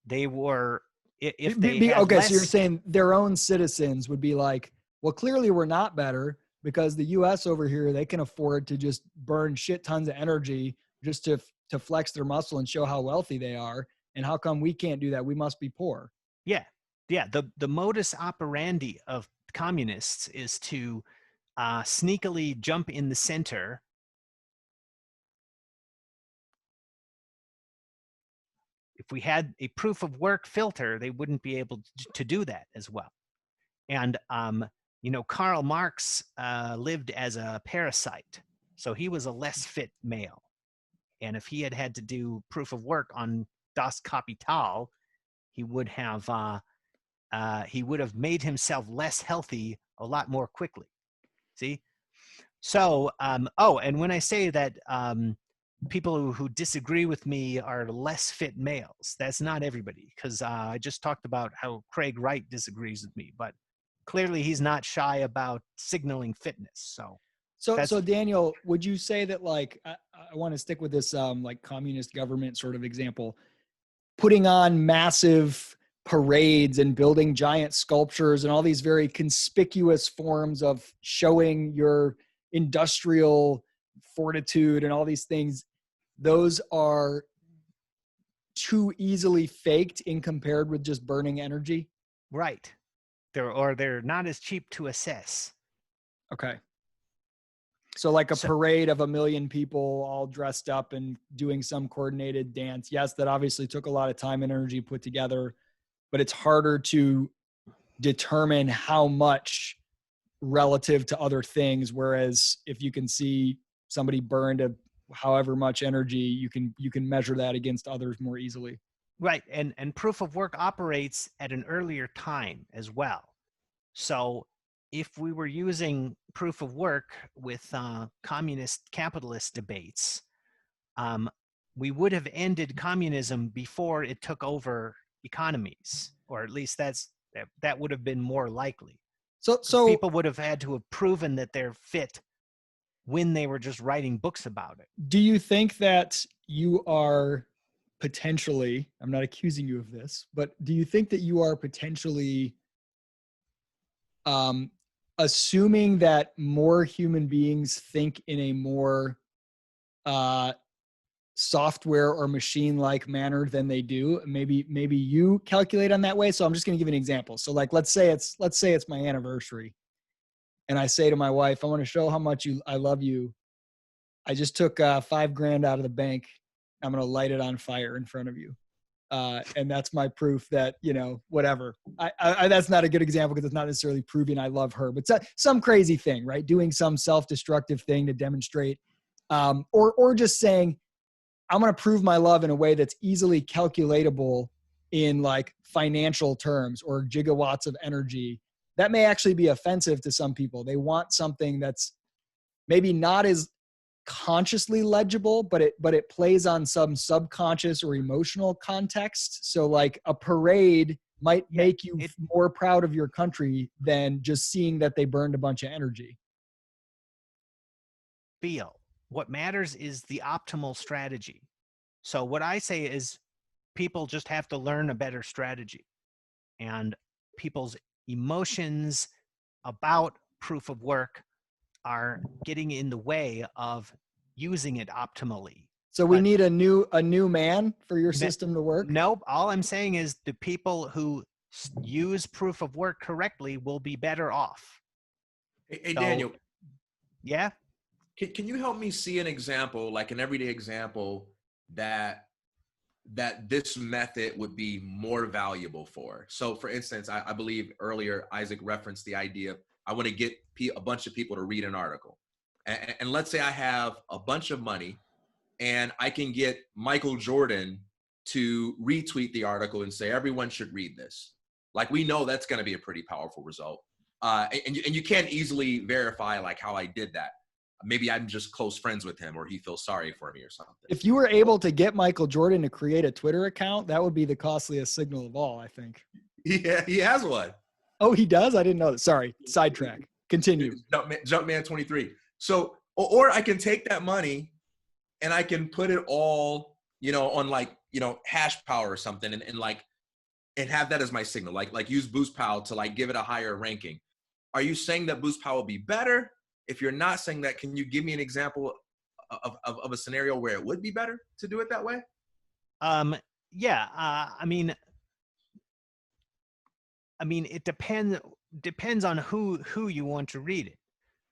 they were, if they had okay, less, so you're saying their own citizens would be like, well, clearly we're not better because the US over here, they can afford to just burn shit tons of energy just to flex their muscle and show how wealthy they are. And how come we can't do that? We must be poor. Yeah. The modus operandi of communists is to sneakily jump in the center. If we had a proof of work filter, they wouldn't be able to do that as well. And, Karl Marx lived as a parasite. So he was a less fit male. And if he had to do proof of work on Das Kapital, he would have made himself less healthy a lot more quickly. See? So, and when I say that people who disagree with me are less fit males, that's not everybody, because I just talked about how Craig Wright disagrees with me, but clearly he's not shy about signaling fitness. So Daniel, would you say that, like, I want to stick with this communist government sort of example, putting on massive parades and building giant sculptures and all these very conspicuous forms of showing your industrial fortitude and all these things, those are too easily faked in compared with just burning energy? Right. They're not as cheap to assess. Okay. So like a parade of 1 million people all dressed up and doing some coordinated dance. Yes, that obviously took a lot of time and energy put together, but it's harder to determine how much relative to other things. Whereas if you can see somebody burned however much energy, you can measure that against others more easily. Right. And proof of work operates at an earlier time as well. So if we were using proof of work with communist capitalist debates, we would have ended communism before it took over economies, or at least that would have been more likely. So people would have had to have proven that they're fit when they were just writing books about it. Do you think that you are potentially, I'm not accusing you of this, but do you think that you are potentially assuming that more human beings think in a more software or machine-like manner than they do? Maybe you calculate on that way. So I'm just going to give an example. So like, let's say it's my anniversary, and I say to my wife, I want to show how much I love you. I just took $5,000 out of the bank. I'm going to light it on fire in front of you. And that's my proof that, whatever. I that's not a good example because it's not necessarily proving I love her, but some crazy thing, right? Doing some self-destructive thing to demonstrate, or just saying, I'm going to prove my love in a way that's easily calculatable in like financial terms or gigawatts of energy. That may actually be offensive to some people. They want something that's maybe not as consciously legible, but it plays on some subconscious or emotional context. So like a parade might Yeah, make you more proud of your country than just seeing that they burned a bunch of energy. Feel. What matters is the optimal strategy. So what I say is people just have to learn a better strategy, and people's emotions about proof of work are getting in the way of using it optimally. So we But- need a new man for your system to work? Nope. All I'm saying is the people who use proof of work correctly will be better off. Hey, So- Daniel, Yeah. can you help me see an example, like an everyday example that this method would be more valuable for? So for instance, I believe earlier Isaac referenced the idea of, I want to get a bunch of people to read an article. And let's say I have a bunch of money and I can get Michael Jordan to retweet the article and say, everyone should read this. Like, we know that's going to be a pretty powerful result. And you can't easily verify like how I did that. Maybe I'm just close friends with him, or he feels sorry for me or something. If you were able to get Michael Jordan to create a Twitter account, that would be the costliest signal of all, I think. Yeah, he has one. Oh, he does? I didn't know that. Sorry, sidetrack. Continue. Jumpman 23. So, or I can take that money and I can put it all, on like, hash power or something, and have that as my signal, like use Boost Pow to like give it a higher ranking. Are you saying that Boost Pow will be better? If you're not saying that, can you give me an example of a scenario where it would be better to do it that way? Yeah. I mean, it depends on who you want to read it,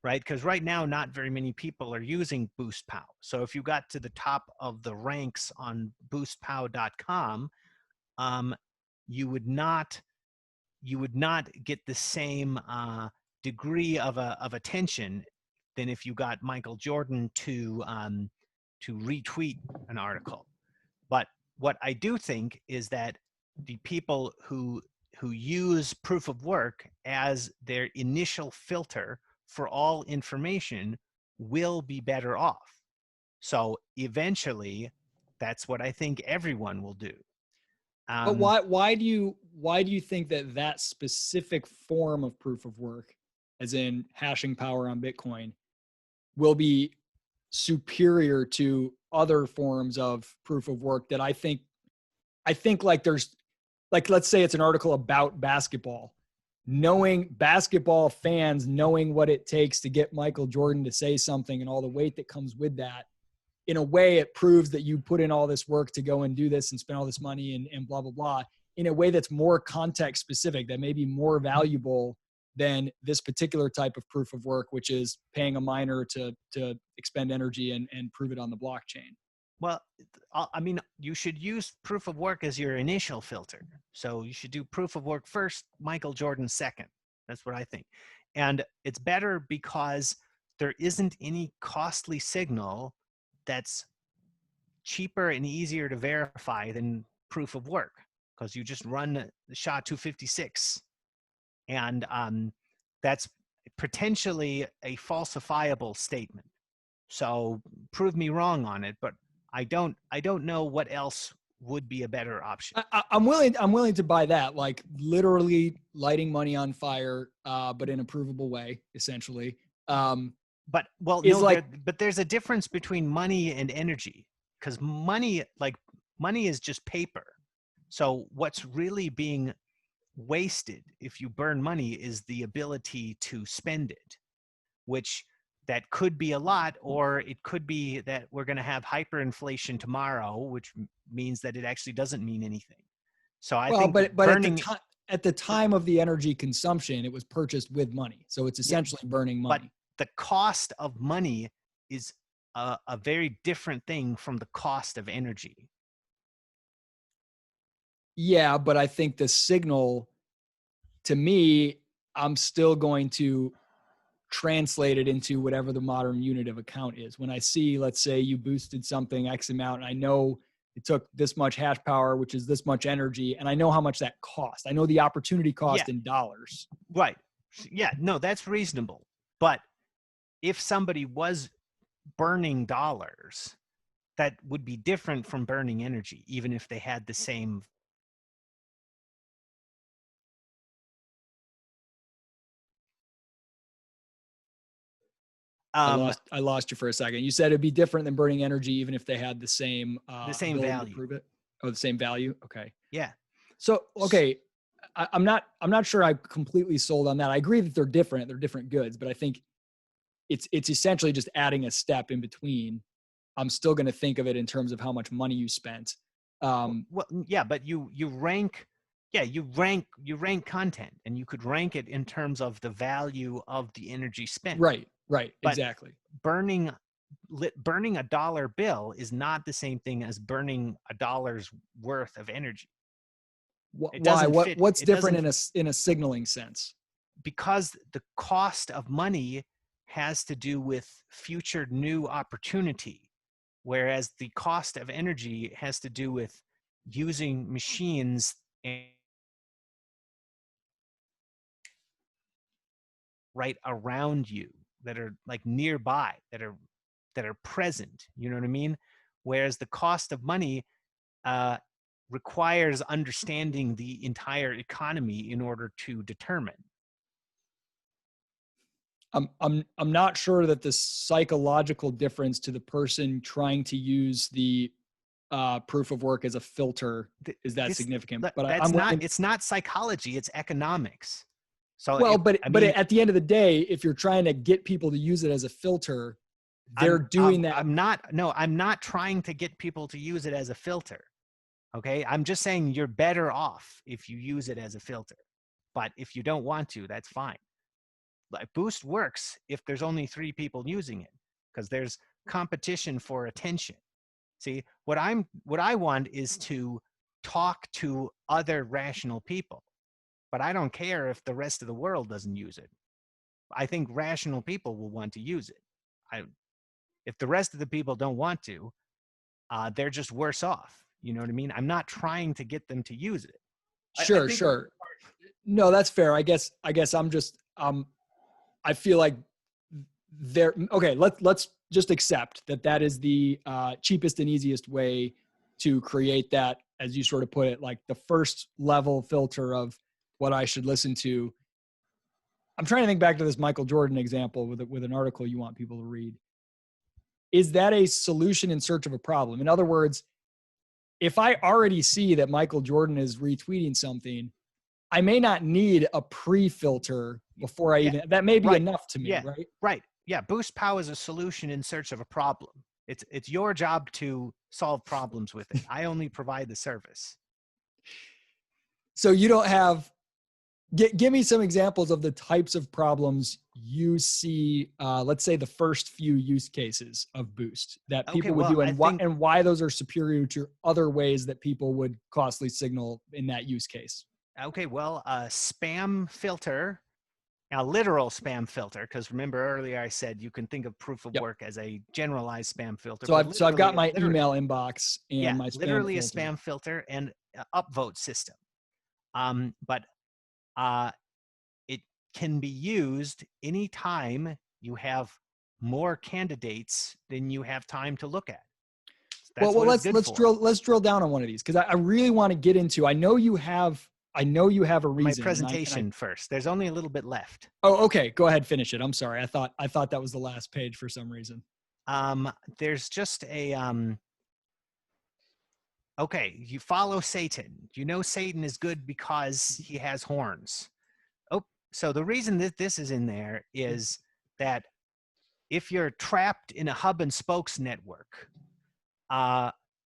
right? Because right now, not very many people are using Boost Pow. So if you got to the top of the ranks on boostpow.com, you would not get the same degree of attention than if you got Michael Jordan to retweet an article. But what I do think is that the people who use proof of work as their initial filter for all information will be better off. So eventually, that's what I think everyone will do. But why do you think that specific form of proof of work, as in hashing power on Bitcoin, will be superior to other forms of proof of work that I think like there's, like, let's say it's an article about basketball, knowing basketball fans, knowing what it takes to get Michael Jordan to say something and all the weight that comes with that. In a way, it proves that you put in all this work to go and do this and spend all this money and blah, blah, blah, in a way that's more context specific, that may be more valuable than this particular type of proof of work, which is paying a miner to expend energy and prove it on the blockchain. Well, I mean, you should use proof of work as your initial filter. So you should do proof of work first, Michael Jordan second. That's what I think. And it's better because there isn't any costly signal that's cheaper and easier to verify than proof of work, because you just run the SHA-256, and that's potentially a falsifiable statement. So prove me wrong on it, but I don't know what else would be a better option. I'm willing to buy that, like literally lighting money on fire, but in a provable way, essentially. But but there's a difference between money and energy, because money is just paper. So what's really being wasted if you burn money is the ability to spend it, which that could be a lot, or it could be that we're going to have hyperinflation tomorrow, which means that it actually doesn't mean anything. So I think but burning, at the time of the energy consumption, it was purchased with money. So it's essentially burning money. But the cost of money is a very different thing from the cost of energy. Yeah, but I think the signal, to me, I'm still going to translate it into whatever the modern unit of account is. When I see, let's say you boosted something X amount, and I know it took this much hash power, which is this much energy, and I know how much that cost. I know the opportunity cost in dollars. Right. Yeah, no, that's reasonable. But if somebody was burning dollars, that would be different from burning energy, even if they had the same I lost you for a second. You said it'd be different than burning energy, even if they had the same ability value. to prove it. Oh, the same value. Okay. Yeah. So, okay. I'm not sure I'm completely sold on that. I agree that they're different. They're different goods, but I think it's essentially just adding a step in between. I'm still going to think of it in terms of how much money you spent. Well, yeah, but you rank content, and you could rank it in terms of the value of the energy spent. Right, But exactly. Burning a dollar bill is not the same thing as burning a dollar's worth of energy. Why? What's different in a signaling sense? Because the cost of money has to do with future new opportunity, whereas the cost of energy has to do with using machines right around you that are like nearby, that are present. You know what I mean? Whereas the cost of money requires understanding the entire economy in order to determine. I'm not sure that the psychological difference to the person trying to use the proof of work as a filter is that significant. But it's not psychology, it's economics. So but at the end of the day, if you're trying to get people to use it as a filter, they're doing that. I'm not trying to get people to use it as a filter. Okay, I'm just saying you're better off if you use it as a filter. But if you don't want to, that's fine. Like Boost works if there's only 3 people using it, because there's competition for attention. See, what I want is to talk to other rational people, but I don't care if the rest of the world doesn't use it. I think rational people will want to use it. If the rest of the people don't want to, they're just worse off. You know what I mean? I'm not trying to get them to use it. Sure. No, that's fair. I guess I'm just I feel like okay. Let's just accept that is the cheapest and easiest way to create that, as you sort of put it, like the first level filter of what I should listen to. I'm trying to think back to this Michael Jordan example with an article you want people to read. Is that a solution in search of a problem? In other words, if I already see that Michael Jordan is retweeting something, I may not need a pre-filter before that may be enough to me, right? Right. Yeah. Boost POW is a solution in search of a problem. It's your job to solve problems with it. I only provide the service. So you don't have, give me some examples of the types of problems you see, let's say the first few use cases of Boost that people would do, and why those are superior to other ways that people would costly signal in that use case. Okay, well, a spam filter, a literal spam filter, because remember earlier I said you can think of proof of work as a generalized spam filter. So I've got my email inbox and my spam literally filter. A spam filter and upvote system. But it can be used anytime you have more candidates than you have time to look at. Well, let's drill down on one of these, because I really want to get into. I know you have a reason. My presentation first. There's only a little bit left. Oh, okay. Go ahead, finish it. I'm sorry. I thought that was the last page for some reason. There's just a okay, you follow Satan. You know Satan is good because he has horns. Oh, so the reason that this is in there is that if you're trapped in a hub and spokes network,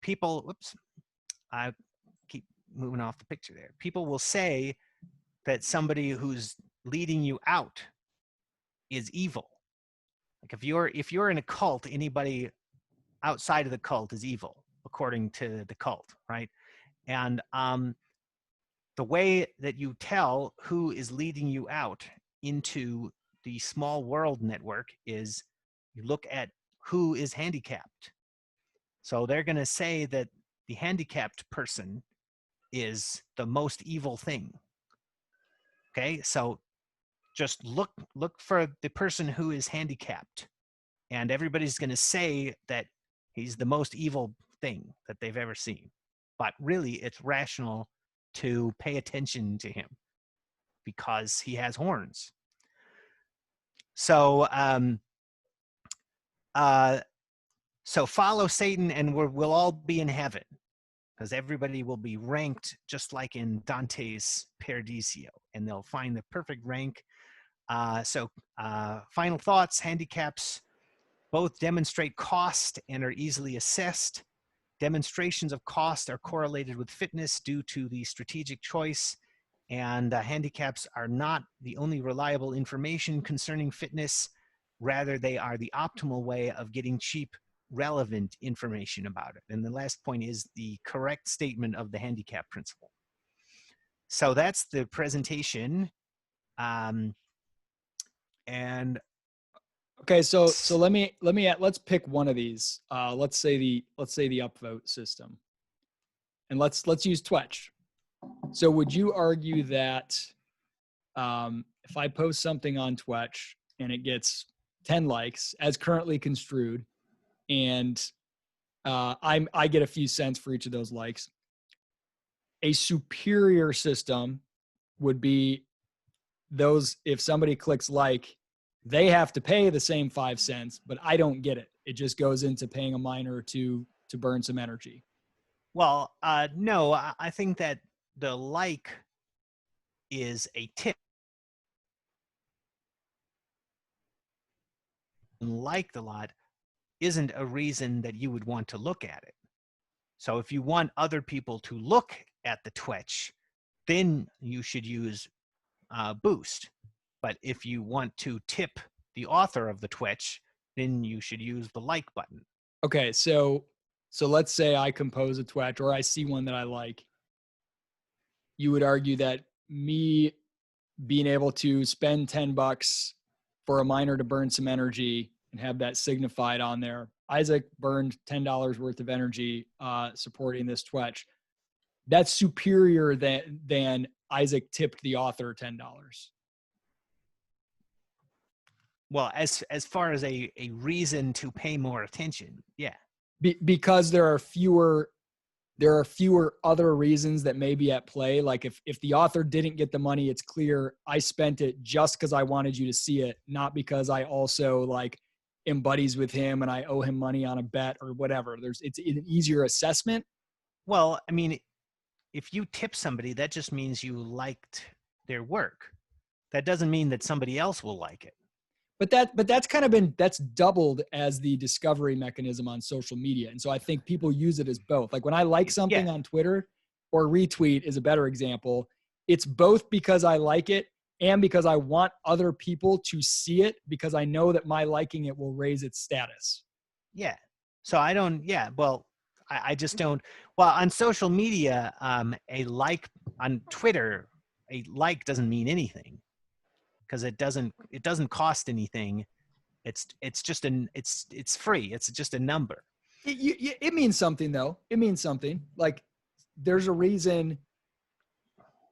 people, I keep moving off the picture there. People will say that somebody who's leading you out is evil. Like if you're in a cult, anybody outside of the cult is evil, according to the cult, right? And the way that you tell who is leading you out into the small world network is you look at who is handicapped. So they're going to say that the handicapped person is the most evil thing. Okay, so just look for the person who is handicapped, and everybody's going to say that he's the most evil thing that they've ever seen. But really, it's rational to pay attention to him because he has horns. So So follow Satan and we'll all be in heaven, because everybody will be ranked just like in Dante's Paradiso, and they'll find the perfect rank. Final thoughts: handicaps both demonstrate cost and are easily assessed. Demonstrations of cost are correlated with fitness due to the strategic choice, and handicaps are not the only reliable information concerning fitness. Rather, they are the optimal way of getting cheap, relevant information about it. And the last point is the correct statement of the handicap principle. So that's the presentation. And okay, so let's pick one of these. Let's say the upvote system, and let's use Twitch. So would you argue that if I post something on Twitch and it gets 10 likes as currently construed, and I get a few cents for each of those likes, a superior system would be those, if somebody clicks like, they have to pay the same 5 cents, but I don't get it. It just goes into paying a miner to burn some energy. Well, no, I think that the like is a tip. Liked a lot isn't a reason that you would want to look at it. So if you want other people to look at the Twitch, then you should use boost. But if you want to tip the author of the Twitch, then you should use the like button. Okay, so let's say I compose a Twitch or I see one that I like. You would argue that me being able to spend $10 for a miner to burn some energy and have that signified on there, Isaac burned $10 worth of energy supporting this Twitch, that's superior than Isaac tipped the author $10. Well, as far as a reason to pay more attention, yeah. Because there are fewer other reasons that may be at play. Like if the author didn't get the money, it's clear I spent it just because I wanted you to see it, not because I also like am buddies with him and I owe him money on a bet or whatever. It's an easier assessment. Well, I mean, if you tip somebody, that just means you liked their work. That doesn't mean that somebody else will like it. But that's doubled as the discovery mechanism on social media. And so I think people use it as both. Like when I like something on Twitter, or retweet is a better example, it's both because I like it and because I want other people to see it, because I know that my liking it will raise its status. Yeah. So I just don't. Well, on social media, a like on Twitter, a like doesn't mean anything, because it doesn't cost anything. It's free. It's just a number. It means something though. It means something. Like there's a reason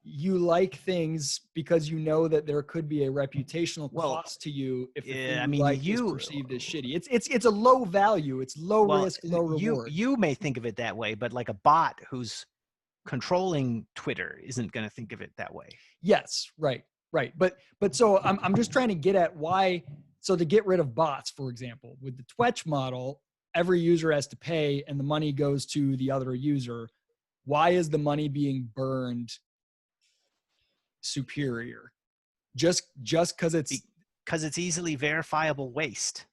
you like things, because you know that there could be a reputational cost to you if the thing you like is perceived as shitty. It's a low value. It's low risk, low reward. You may think of it that way, but like a bot who's controlling Twitter isn't going to think of it that way. Yes, right. But so I'm just trying to get at why. So to get rid of bots, for example, with the Twitch model, every user has to pay and the money goes to the other user. Why is the money being burned superior? Just because it's easily verifiable waste.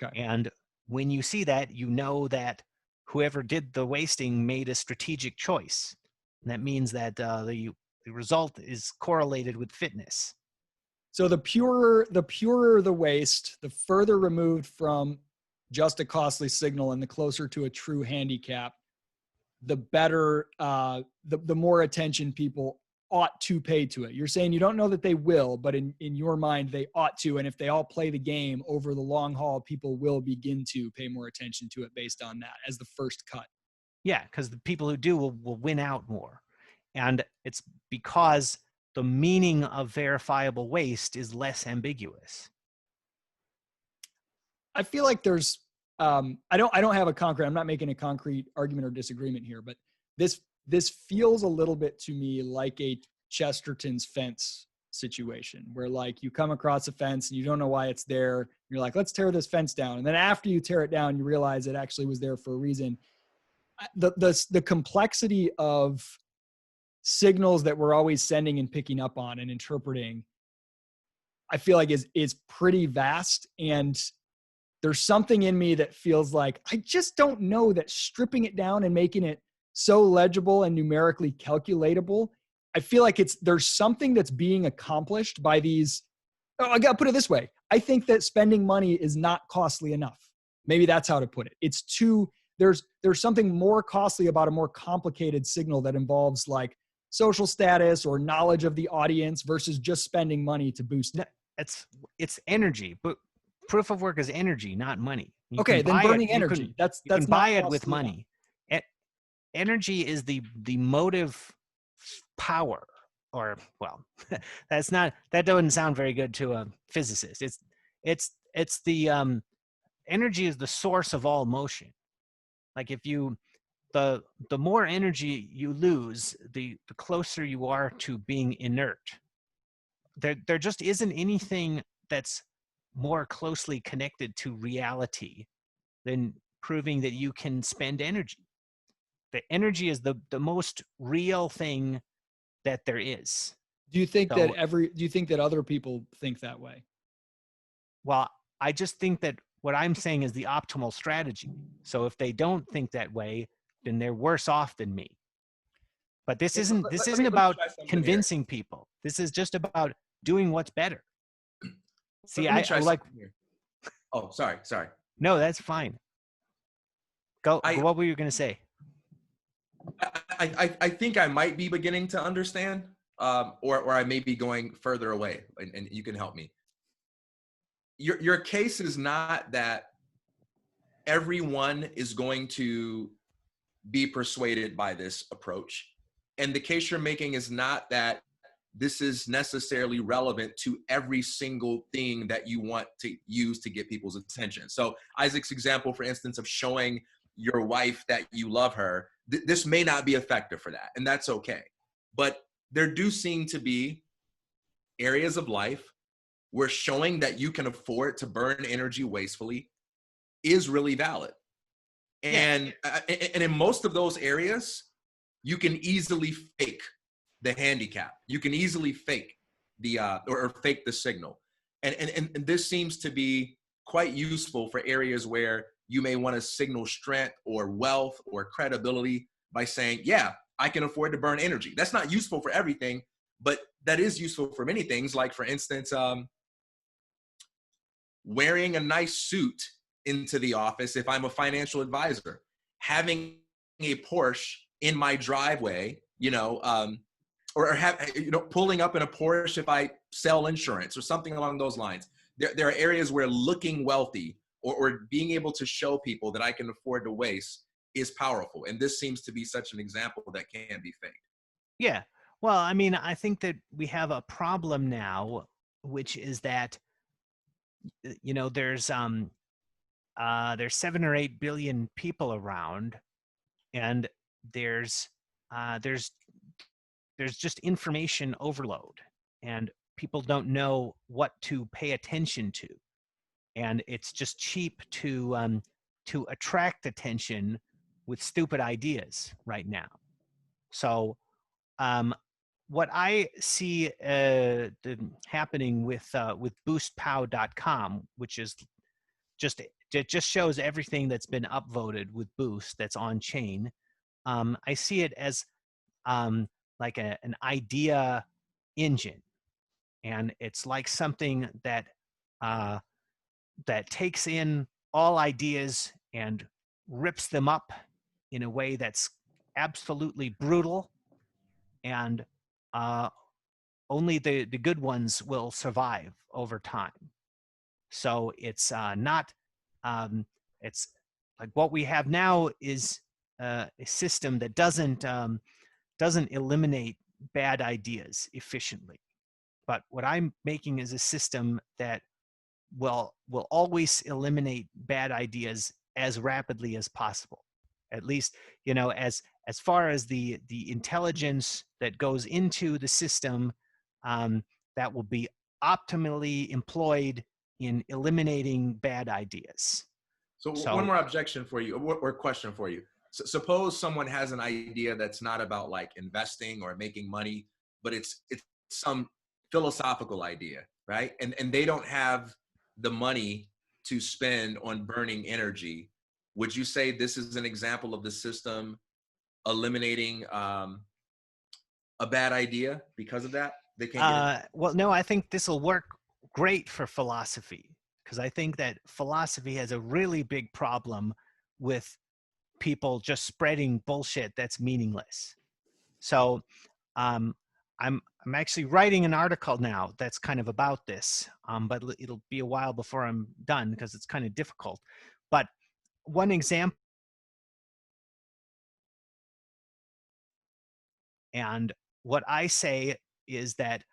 Okay. And when you see that, you know that whoever did the wasting made a strategic choice. And that means that the result is correlated with fitness. So the purer the waste, the further removed from just a costly signal and the closer to a true handicap, the better, the more attention people ought to pay to it. You're saying you don't know that they will, but in your mind, they ought to. And if they all play the game over the long haul, people will begin to pay more attention to it based on that as the first cut. Yeah, because the people who do will win out more. And it's because the meaning of verifiable waste is less ambiguous. I feel like there's, I don't have a concrete, I'm not making a concrete argument or disagreement here, but this feels a little bit to me like a Chesterton's fence situation where like you come across a fence and you don't know why it's there. You're like, let's tear this fence down. And then after you tear it down, you realize it actually was there for a reason. The complexity of signals that we're always sending and picking up on and interpreting, I feel like is pretty vast. And there's something in me that feels like, I just don't know that stripping it down and making it so legible and numerically calculatable, I feel like there's something that's being accomplished by these. Oh, I got to put it this way. I think that spending money is not costly enough. Maybe that's how to put it. It's there's something more costly about a more complicated signal that involves like social status or knowledge of the audience versus just spending money to boost it. It's energy, but proof of work is energy, not money. Okay, then burning energy. That's you can buy it with costly money. Energy is the motive power, or well, that doesn't sound very good to a physicist. It's the energy is the source of all motion. Like if the more energy you lose, the closer you are to being inert. There just isn't anything that's more closely connected to reality than proving that you can spend energy. The energy is the most real thing that there is. Do you think that other people think that way? Well, I just think that what I'm saying is the optimal strategy. So if they don't think that way, then they're worse off than me. But this isn't about convincing people. This is just about doing what's better. See, I like. Oh, sorry. No, that's fine. Go. What were you going to say? I think I might be beginning to understand, or I may be going further away, and you can help me. Your case is not that everyone is going to be persuaded by this approach, and the case you're making is not that this is necessarily relevant to every single thing that you want to use to get people's attention. So Isaac's example, for instance, of showing your wife that you love her, this may not be effective for that, and that's okay. But there do seem to be areas of life where showing that you can afford to burn energy wastefully is really valid. And in most of those areas, you can easily fake the handicap. You can easily fake the or fake the signal. And this seems to be quite useful for areas where you may want to signal strength or wealth or credibility by saying, yeah, I can afford to burn energy. That's not useful for everything, but that is useful for many things. Like, for instance, wearing a nice suit into the office if I'm a financial advisor, having a Porsche in my driveway, or pulling up in a Porsche if I sell insurance or something along those lines. There are areas where looking wealthy or being able to show people that I can afford to waste is powerful. And this seems to be such an example that can be faked. Yeah. Well, I mean, I think that we have a problem now, which is that, there's 7 or 8 billion people around, and there's just information overload, and people don't know what to pay attention to, and it's just cheap to attract attention with stupid ideas right now. So what I see happening with boostpow.com, which is it just shows everything that's been upvoted with Boost that's on chain. I see it as like an idea engine, and it's like something that that takes in all ideas and rips them up in a way that's absolutely brutal, and only the good ones will survive over time. So it's not it's like what we have now is a system that doesn't eliminate bad ideas efficiently. But what I'm making is a system that will always eliminate bad ideas as rapidly as possible. At least, as far as the intelligence that goes into the system, that will be optimally employed in eliminating bad ideas. So, So- one more objection for you, or question for you. Suppose someone has an idea that's not about like investing or making money, but it's some philosophical idea, right? And they don't have the money to spend on burning energy. Would you say this is an example of the system eliminating a bad idea because of that? They can't get Well, no, I think this will work great for philosophy, because I think that philosophy has a really big problem with people just spreading bullshit that's meaningless. So I'm actually writing an article now that's kind of about this, but it'll be a while before I'm done because it's kind of difficult. But one example, and what I say is that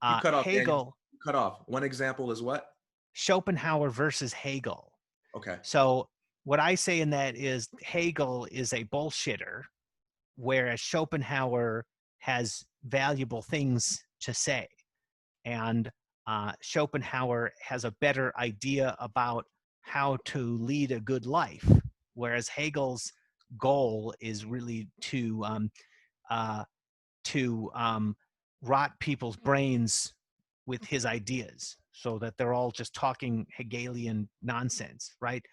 You cut off, Daniel. Hegel, You cut off. One example is what? Schopenhauer versus Hegel. Okay. So what I say in that is Hegel is a bullshitter, whereas Schopenhauer has valuable things to say. And Schopenhauer has a better idea about how to lead a good life, whereas Hegel's goal is really to rot people's brains with his ideas so that they're all just talking Hegelian nonsense, right?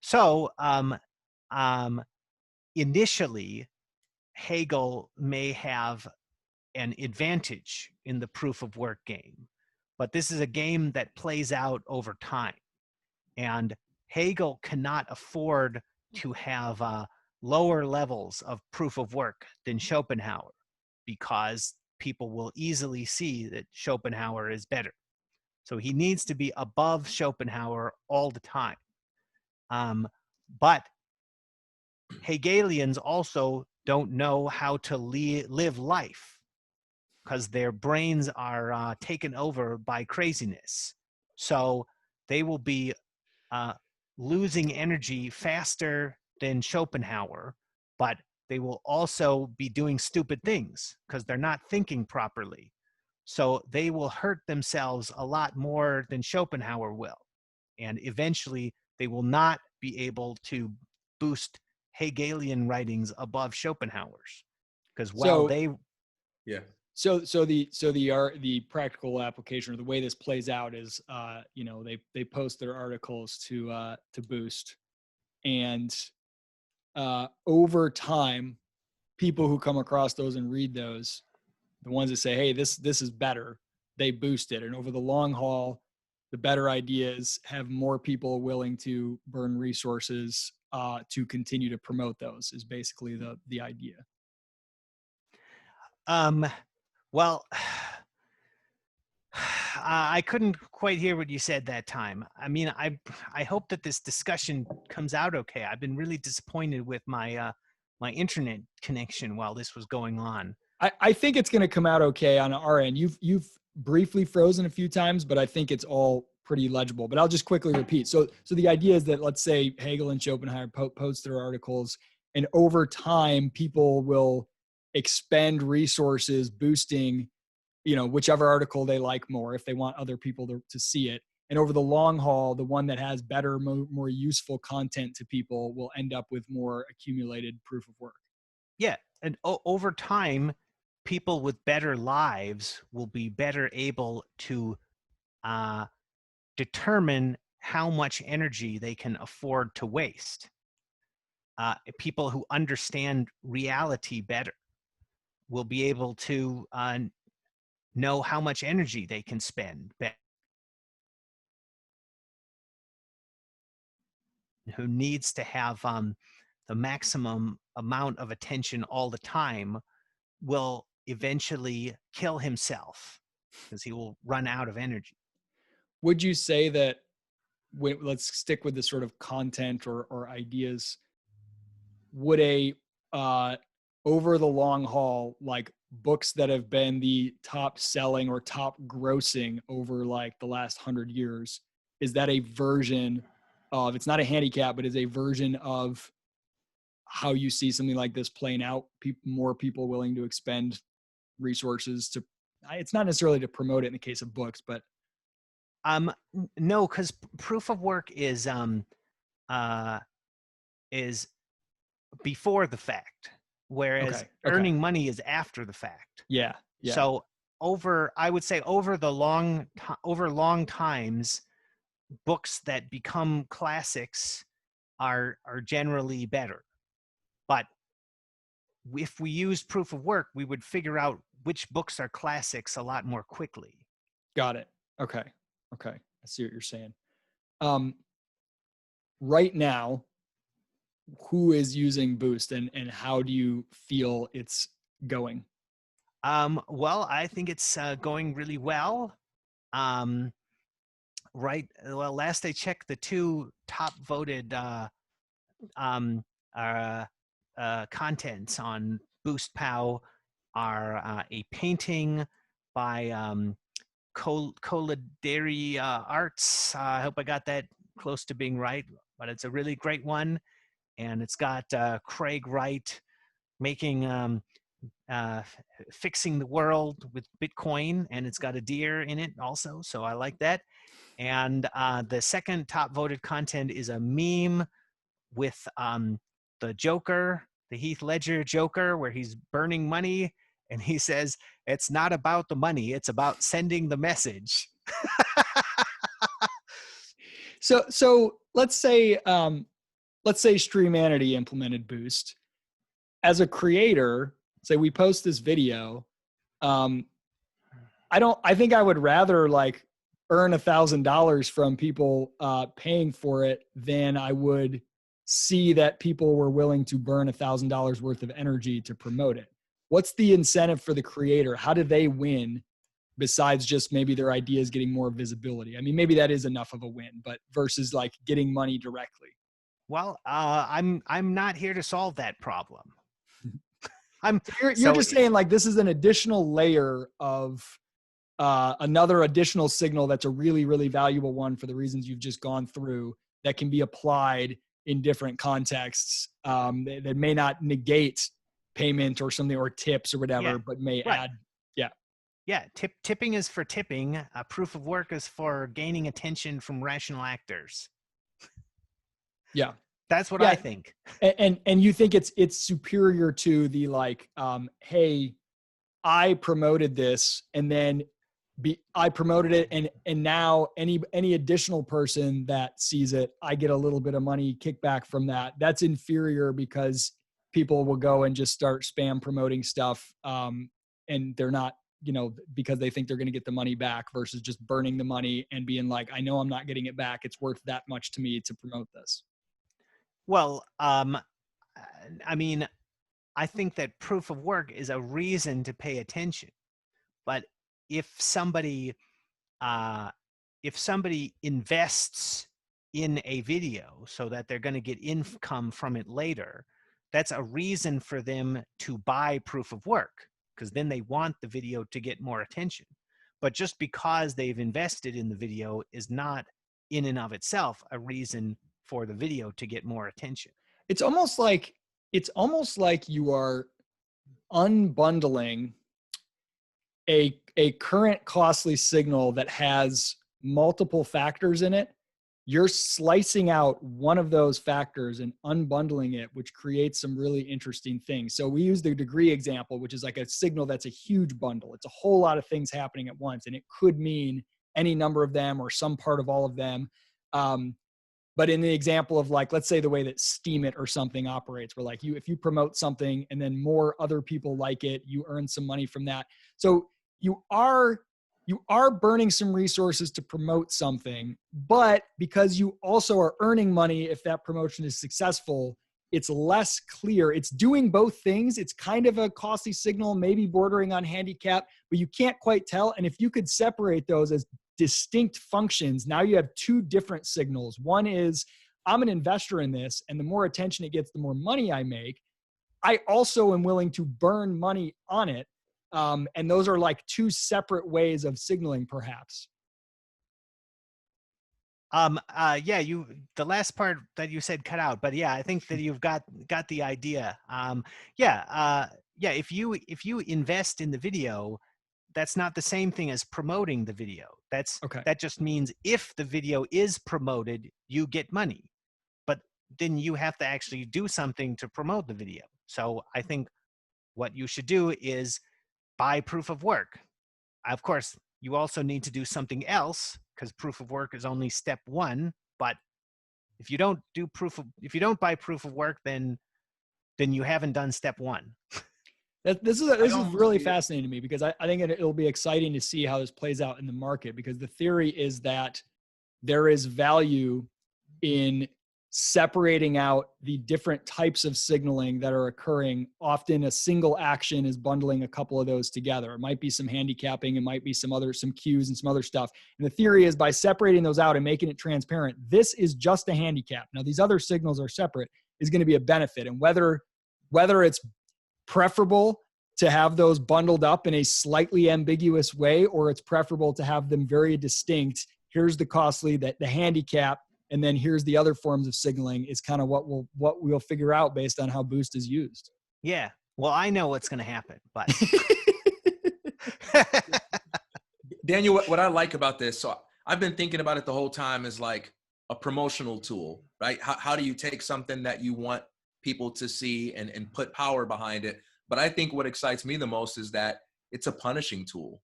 So initially, Hegel may have an advantage in the proof of work game, but this is a game that plays out over time. And Hegel cannot afford to have lower levels of proof of work than Schopenhauer, because people will easily see that Schopenhauer is better. So he needs to be above Schopenhauer all the time. But Hegelians also don't know how to live life because their brains are taken over by craziness. So they will be losing energy faster than Schopenhauer, but they will also be doing stupid things because they're not thinking properly. So they will hurt themselves a lot more than Schopenhauer will. And eventually they will not be able to boost Hegelian writings above Schopenhauer's, because while they Yeah. So the practical application, or the way this plays out, is they post their articles to boost, and over time, people who come across those and read those, the ones that say, hey, this is better, they boost it, and over the long haul, the better ideas have more people willing to burn resources to continue to promote those, is basically the idea. Well, I couldn't quite hear what you said that time. I mean, I hope that this discussion comes out okay. I've been really disappointed with my my internet connection while this was going on. I think it's going to come out okay on our end. You've briefly frozen a few times, but I think it's all pretty legible. But I'll just quickly repeat. So the idea is that, let's say Hegel and Schopenhauer post their articles, and over time, people will expend resources boosting, whichever article they like more, if they want other people to see it. And over the long haul, the one that has better, more useful content to people will end up with more accumulated proof of work. Yeah, and over time, people with better lives will be better able to determine how much energy they can afford to waste. People who understand reality better will be able to know how much energy they can spend. Who needs to have the maximum amount of attention all the time will eventually kill himself because he will run out of energy. Would you say that, let's stick with the sort of content or ideas, would a over the long haul, like books that have been the top selling or top grossing over like the last 100 years, is that a version of, it's not a handicap, but is a version of how you see something like this playing out? More people willing to expend resources to it's not necessarily to promote it in the case of books, but No, because proof of work is before the fact, whereas Okay. earning money is after the fact. yeah. So I would say over long times, books that become classics are generally better. But if we use proof of work, we would figure out which books are classics a lot more quickly. Got it. Okay. I see what you're saying. Right now, who is using Boost, and how do you feel it's going? Well, I think it's going really well. Right. Well, last I checked, the two top voted contents on Boost POW are a painting by Colidary Arts. I hope I got that close to being right, but it's a really great one. And it's got Craig Wright making fixing the world with Bitcoin, and it's got a deer in it also, so I like that. And the second top voted content is a meme with the Joker, the Heath Ledger Joker, where he's burning money, and he says, "It's not about the money, it's about sending the message." So let's say Streamanity implemented Boost. As a creator, say we post this video, I think I would rather like earn $1,000 from people paying for it than I would see that people were willing to burn $1,000 worth of energy to promote it. What's the incentive for the creator? How do they win besides just maybe their ideas getting more visibility? I mean, maybe that is enough of a win, but versus like getting money directly. Well, I'm not here to solve that problem. You're just saying like this is an additional layer of another additional signal that's a really, really valuable one for the reasons you've just gone through that can be applied in different contexts that may not negate payment or something or tips or whatever, but may add. Yeah, tipping is for tipping. Proof of work is for gaining attention from rational actors. Yeah. That's what I think. And you think it's superior to the like, hey, I promoted this and then I promoted it and now any additional person that sees it, I get a little bit of money kickback from that. That's inferior because people will go and just start spam promoting stuff and they're not, because they think they're going to get the money back versus just burning the money and being like, I know I'm not getting it back. It's worth that much to me to promote this. Well, I mean, I think that proof of work is a reason to pay attention. But if somebody invests in a video so that they're going to get income from it later, that's a reason for them to buy proof of work, because then they want the video to get more attention. But just because they've invested in the video is not in and of itself a reason for the video to get more attention. It's almost like you are unbundling a current costly signal that has multiple factors in it. You're slicing out one of those factors and unbundling it, which creates some really interesting things. So we use the degree example, which is like a signal that's a huge bundle. It's a whole lot of things happening at once, and it could mean any number of them or some part of all of them. But in the example of like, let's say the way that Steam It or something operates, where like if you promote something and then more other people like it, you earn some money from that. So you are burning some resources to promote something, but because you also are earning money if that promotion is successful, it's less clear. It's doing both things. It's kind of a costly signal, maybe bordering on handicap, but you can't quite tell. And if you could separate those as distinct functions, now you have two different signals. One is I'm an investor in this, and the more attention it gets, the more money I make. I also am willing to burn money on it. And those are like two separate ways of signaling, perhaps. Yeah, the last part that you said cut out, but yeah, I think that you've got the idea. If you invest in the video, that's not the same thing as promoting the video. Okay. That just means if the video is promoted, you get money. But then you have to actually do something to promote the video. So I think what you should do is buy proof of work. Of course, you also need to do something else because proof of work is only step one. But if you don't buy proof of work, then you haven't done step one. This is really fascinating to me because I think it'll be exciting to see how this plays out in the market, because the theory is that there is value in separating out the different types of signaling that are occurring. Often a single action is bundling a couple of those together. It might be some handicapping, it might be some cues and some other stuff. And the theory is by separating those out and making it transparent, this is just a handicap. Now these other signals are separate, is going to be a benefit. And whether it's preferable to have those bundled up in a slightly ambiguous way, or it's preferable to have them very distinct. Here's the costly, the handicap, and then here's the other forms of signaling, is kind of what we'll figure out based on how Boost is used. Yeah. Well, I know what's going to happen, but Daniel, what I like about this, so I've been thinking about it the whole time, is like a promotional tool, right? How do you take something that you want people to see and put power behind it? But I think what excites me the most is that it's a punishing tool.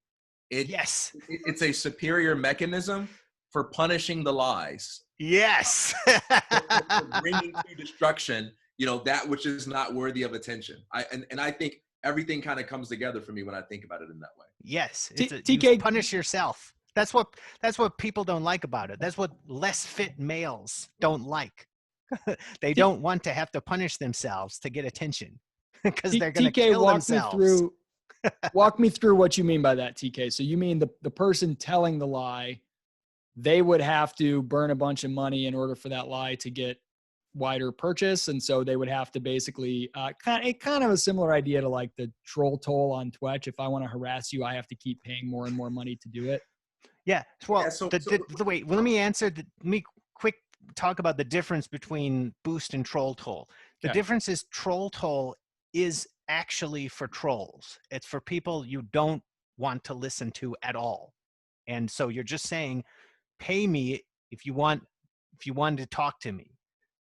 Yes. It's a superior mechanism for punishing the lies. Yes. For bringing to destruction, that which is not worthy of attention. I think everything kind of comes together for me when I think about it in that way. Yes. TK, you punish yourself. That's what people don't like about it. That's what less fit males don't like. They don't want to have to punish themselves to get attention because they're going to kill themselves. Walk me through what you mean by that, TK. So you mean the person telling the lie, they would have to burn a bunch of money in order for that lie to get wider purchase. And so they would have to basically kind of a similar idea to like the troll toll on Twitch. If I want to harass you, I have to keep paying more and more money to do it. Yeah. Well, yeah, wait, well, let me answer let me quick talk about the difference between Boost and troll toll. The difference is troll toll is actually for trolls. It's for people you don't want to listen to at all. And so you're just saying, pay me if you want to talk to me.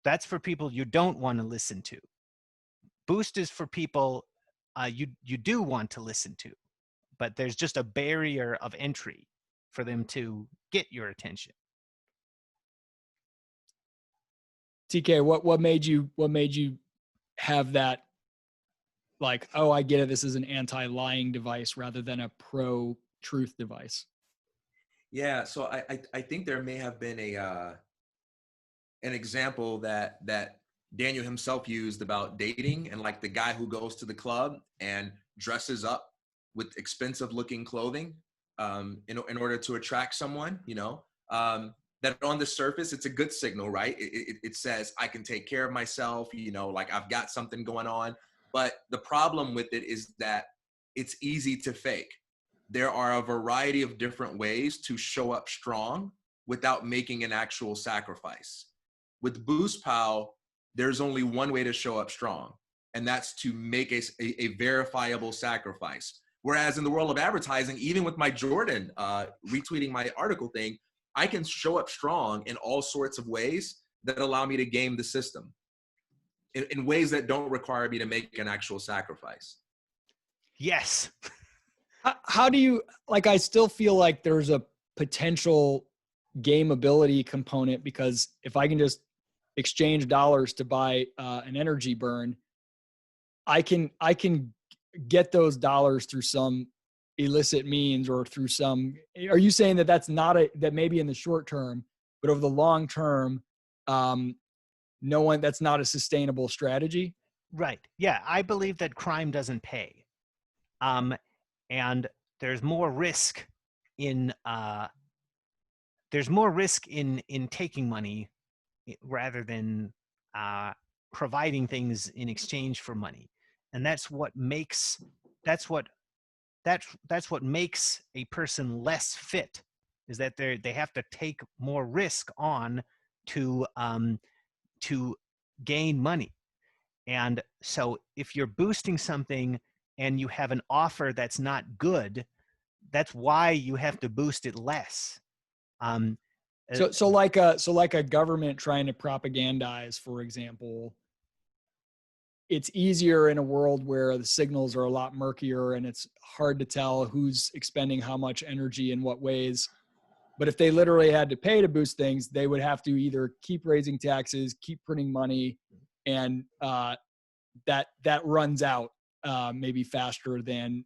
That's for people you don't want to listen to. Boost is for people you do want to listen to, but there's just a barrier of entry for them to get your attention. TK, what made you have that, like, oh, I get it, this is an anti-lying device rather than a pro-truth device? Yeah, so I think there may have been an example that Daniel himself used about dating, and like the guy who goes to the club and dresses up with expensive looking clothing in order to attract someone, that on the surface, it's a good signal, right? It says, I can take care of myself, like I've got something going on. But the problem with it is that it's easy to fake. There are a variety of different ways to show up strong without making an actual sacrifice. With Boost POW, there's only one way to show up strong, and that's to make a verifiable sacrifice. Whereas in the world of advertising, even with my Jordan retweeting my article thing, I can show up strong in all sorts of ways that allow me to game the system in ways that don't require me to make an actual sacrifice. Yes. How do you, like, I still feel like there's a potential gameability component, because if I can just exchange dollars to buy an energy burn, I can get those dollars through some illicit means or through some. Are you saying that that maybe in the short term, but over the long term, that's not a sustainable strategy? Right. Yeah, I believe that crime doesn't pay, and there's more risk in taking money rather than providing things in exchange for money, and that's what makes a person less fit, is that they have to take more risk on to gain money. And so if you're boosting something and you have an offer that's not good, that's why you have to boost it less. So like a government trying to propagandize, for example, it's easier in a world where the signals are a lot murkier and it's hard to tell who's expending how much energy in what ways. But if they literally had to pay to boost things, they would have to either keep raising taxes, keep printing money, and that runs out maybe faster than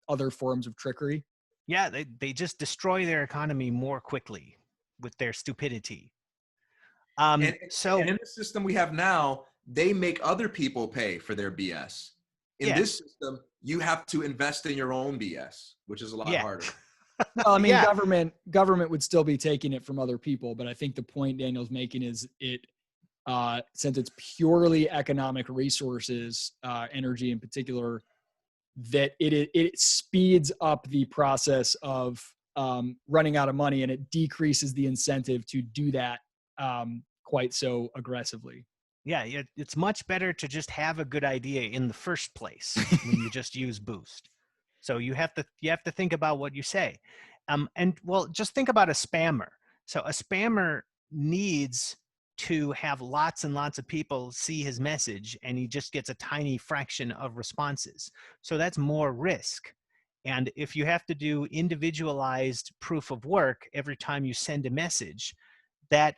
other forms of trickery. Yeah, they just destroy their economy more quickly with their stupidity. And in the system we have now, they make other people pay for their BS. In this system, you have to invest in your own BS, which is a lot harder. Well, I mean, government would still be taking it from other people, but I think the point Daniel's making is since it's purely economic resources, energy in particular, that it speeds up the process of running out of money, and it decreases the incentive to do that quite so aggressively. Yeah, it's much better to just have a good idea in the first place when you just use boost. So you have to think about what you say, and well, just think about a spammer. So a spammer needs to have lots and lots of people see his message, and he just gets a tiny fraction of responses. So that's more risk. And if you have to do individualized proof of work every time you send a message, that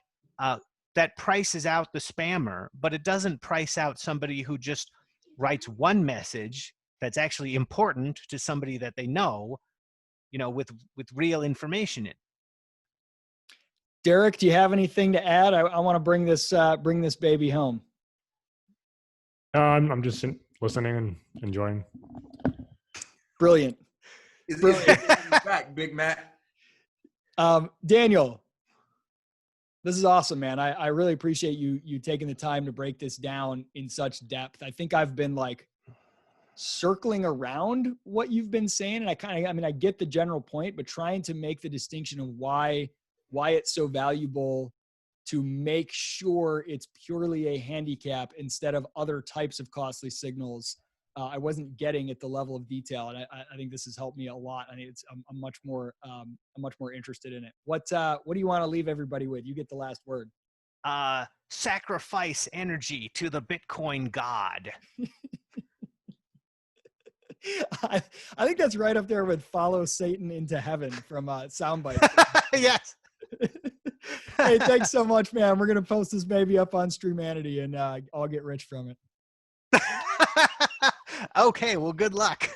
prices out the spammer, but it doesn't price out somebody who just writes one message that's actually important to somebody that they know, with real information in. Derek, do you have anything to add? I want to bring this baby home. I'm just listening and enjoying. Brilliant. Back, Big Mac. Daniel, this is awesome, man. I really appreciate you taking the time to break this down in such depth. I think I've been like circling around what you've been saying, and I get the general point, but trying to make the distinction of why it's so valuable to make sure it's purely a handicap instead of other types of costly signals. I wasn't getting at the level of detail, and I think this has helped me a lot. I mean, I'm much more interested in it. What do you want to leave everybody with? You get the last word. Sacrifice energy to the Bitcoin god. I think that's right up there with "Follow Satan into Heaven" from Soundbite. Yes. Hey, thanks so much, man. We're gonna post this baby up on Streamanity, and I'll get rich from it. Okay, well, good luck.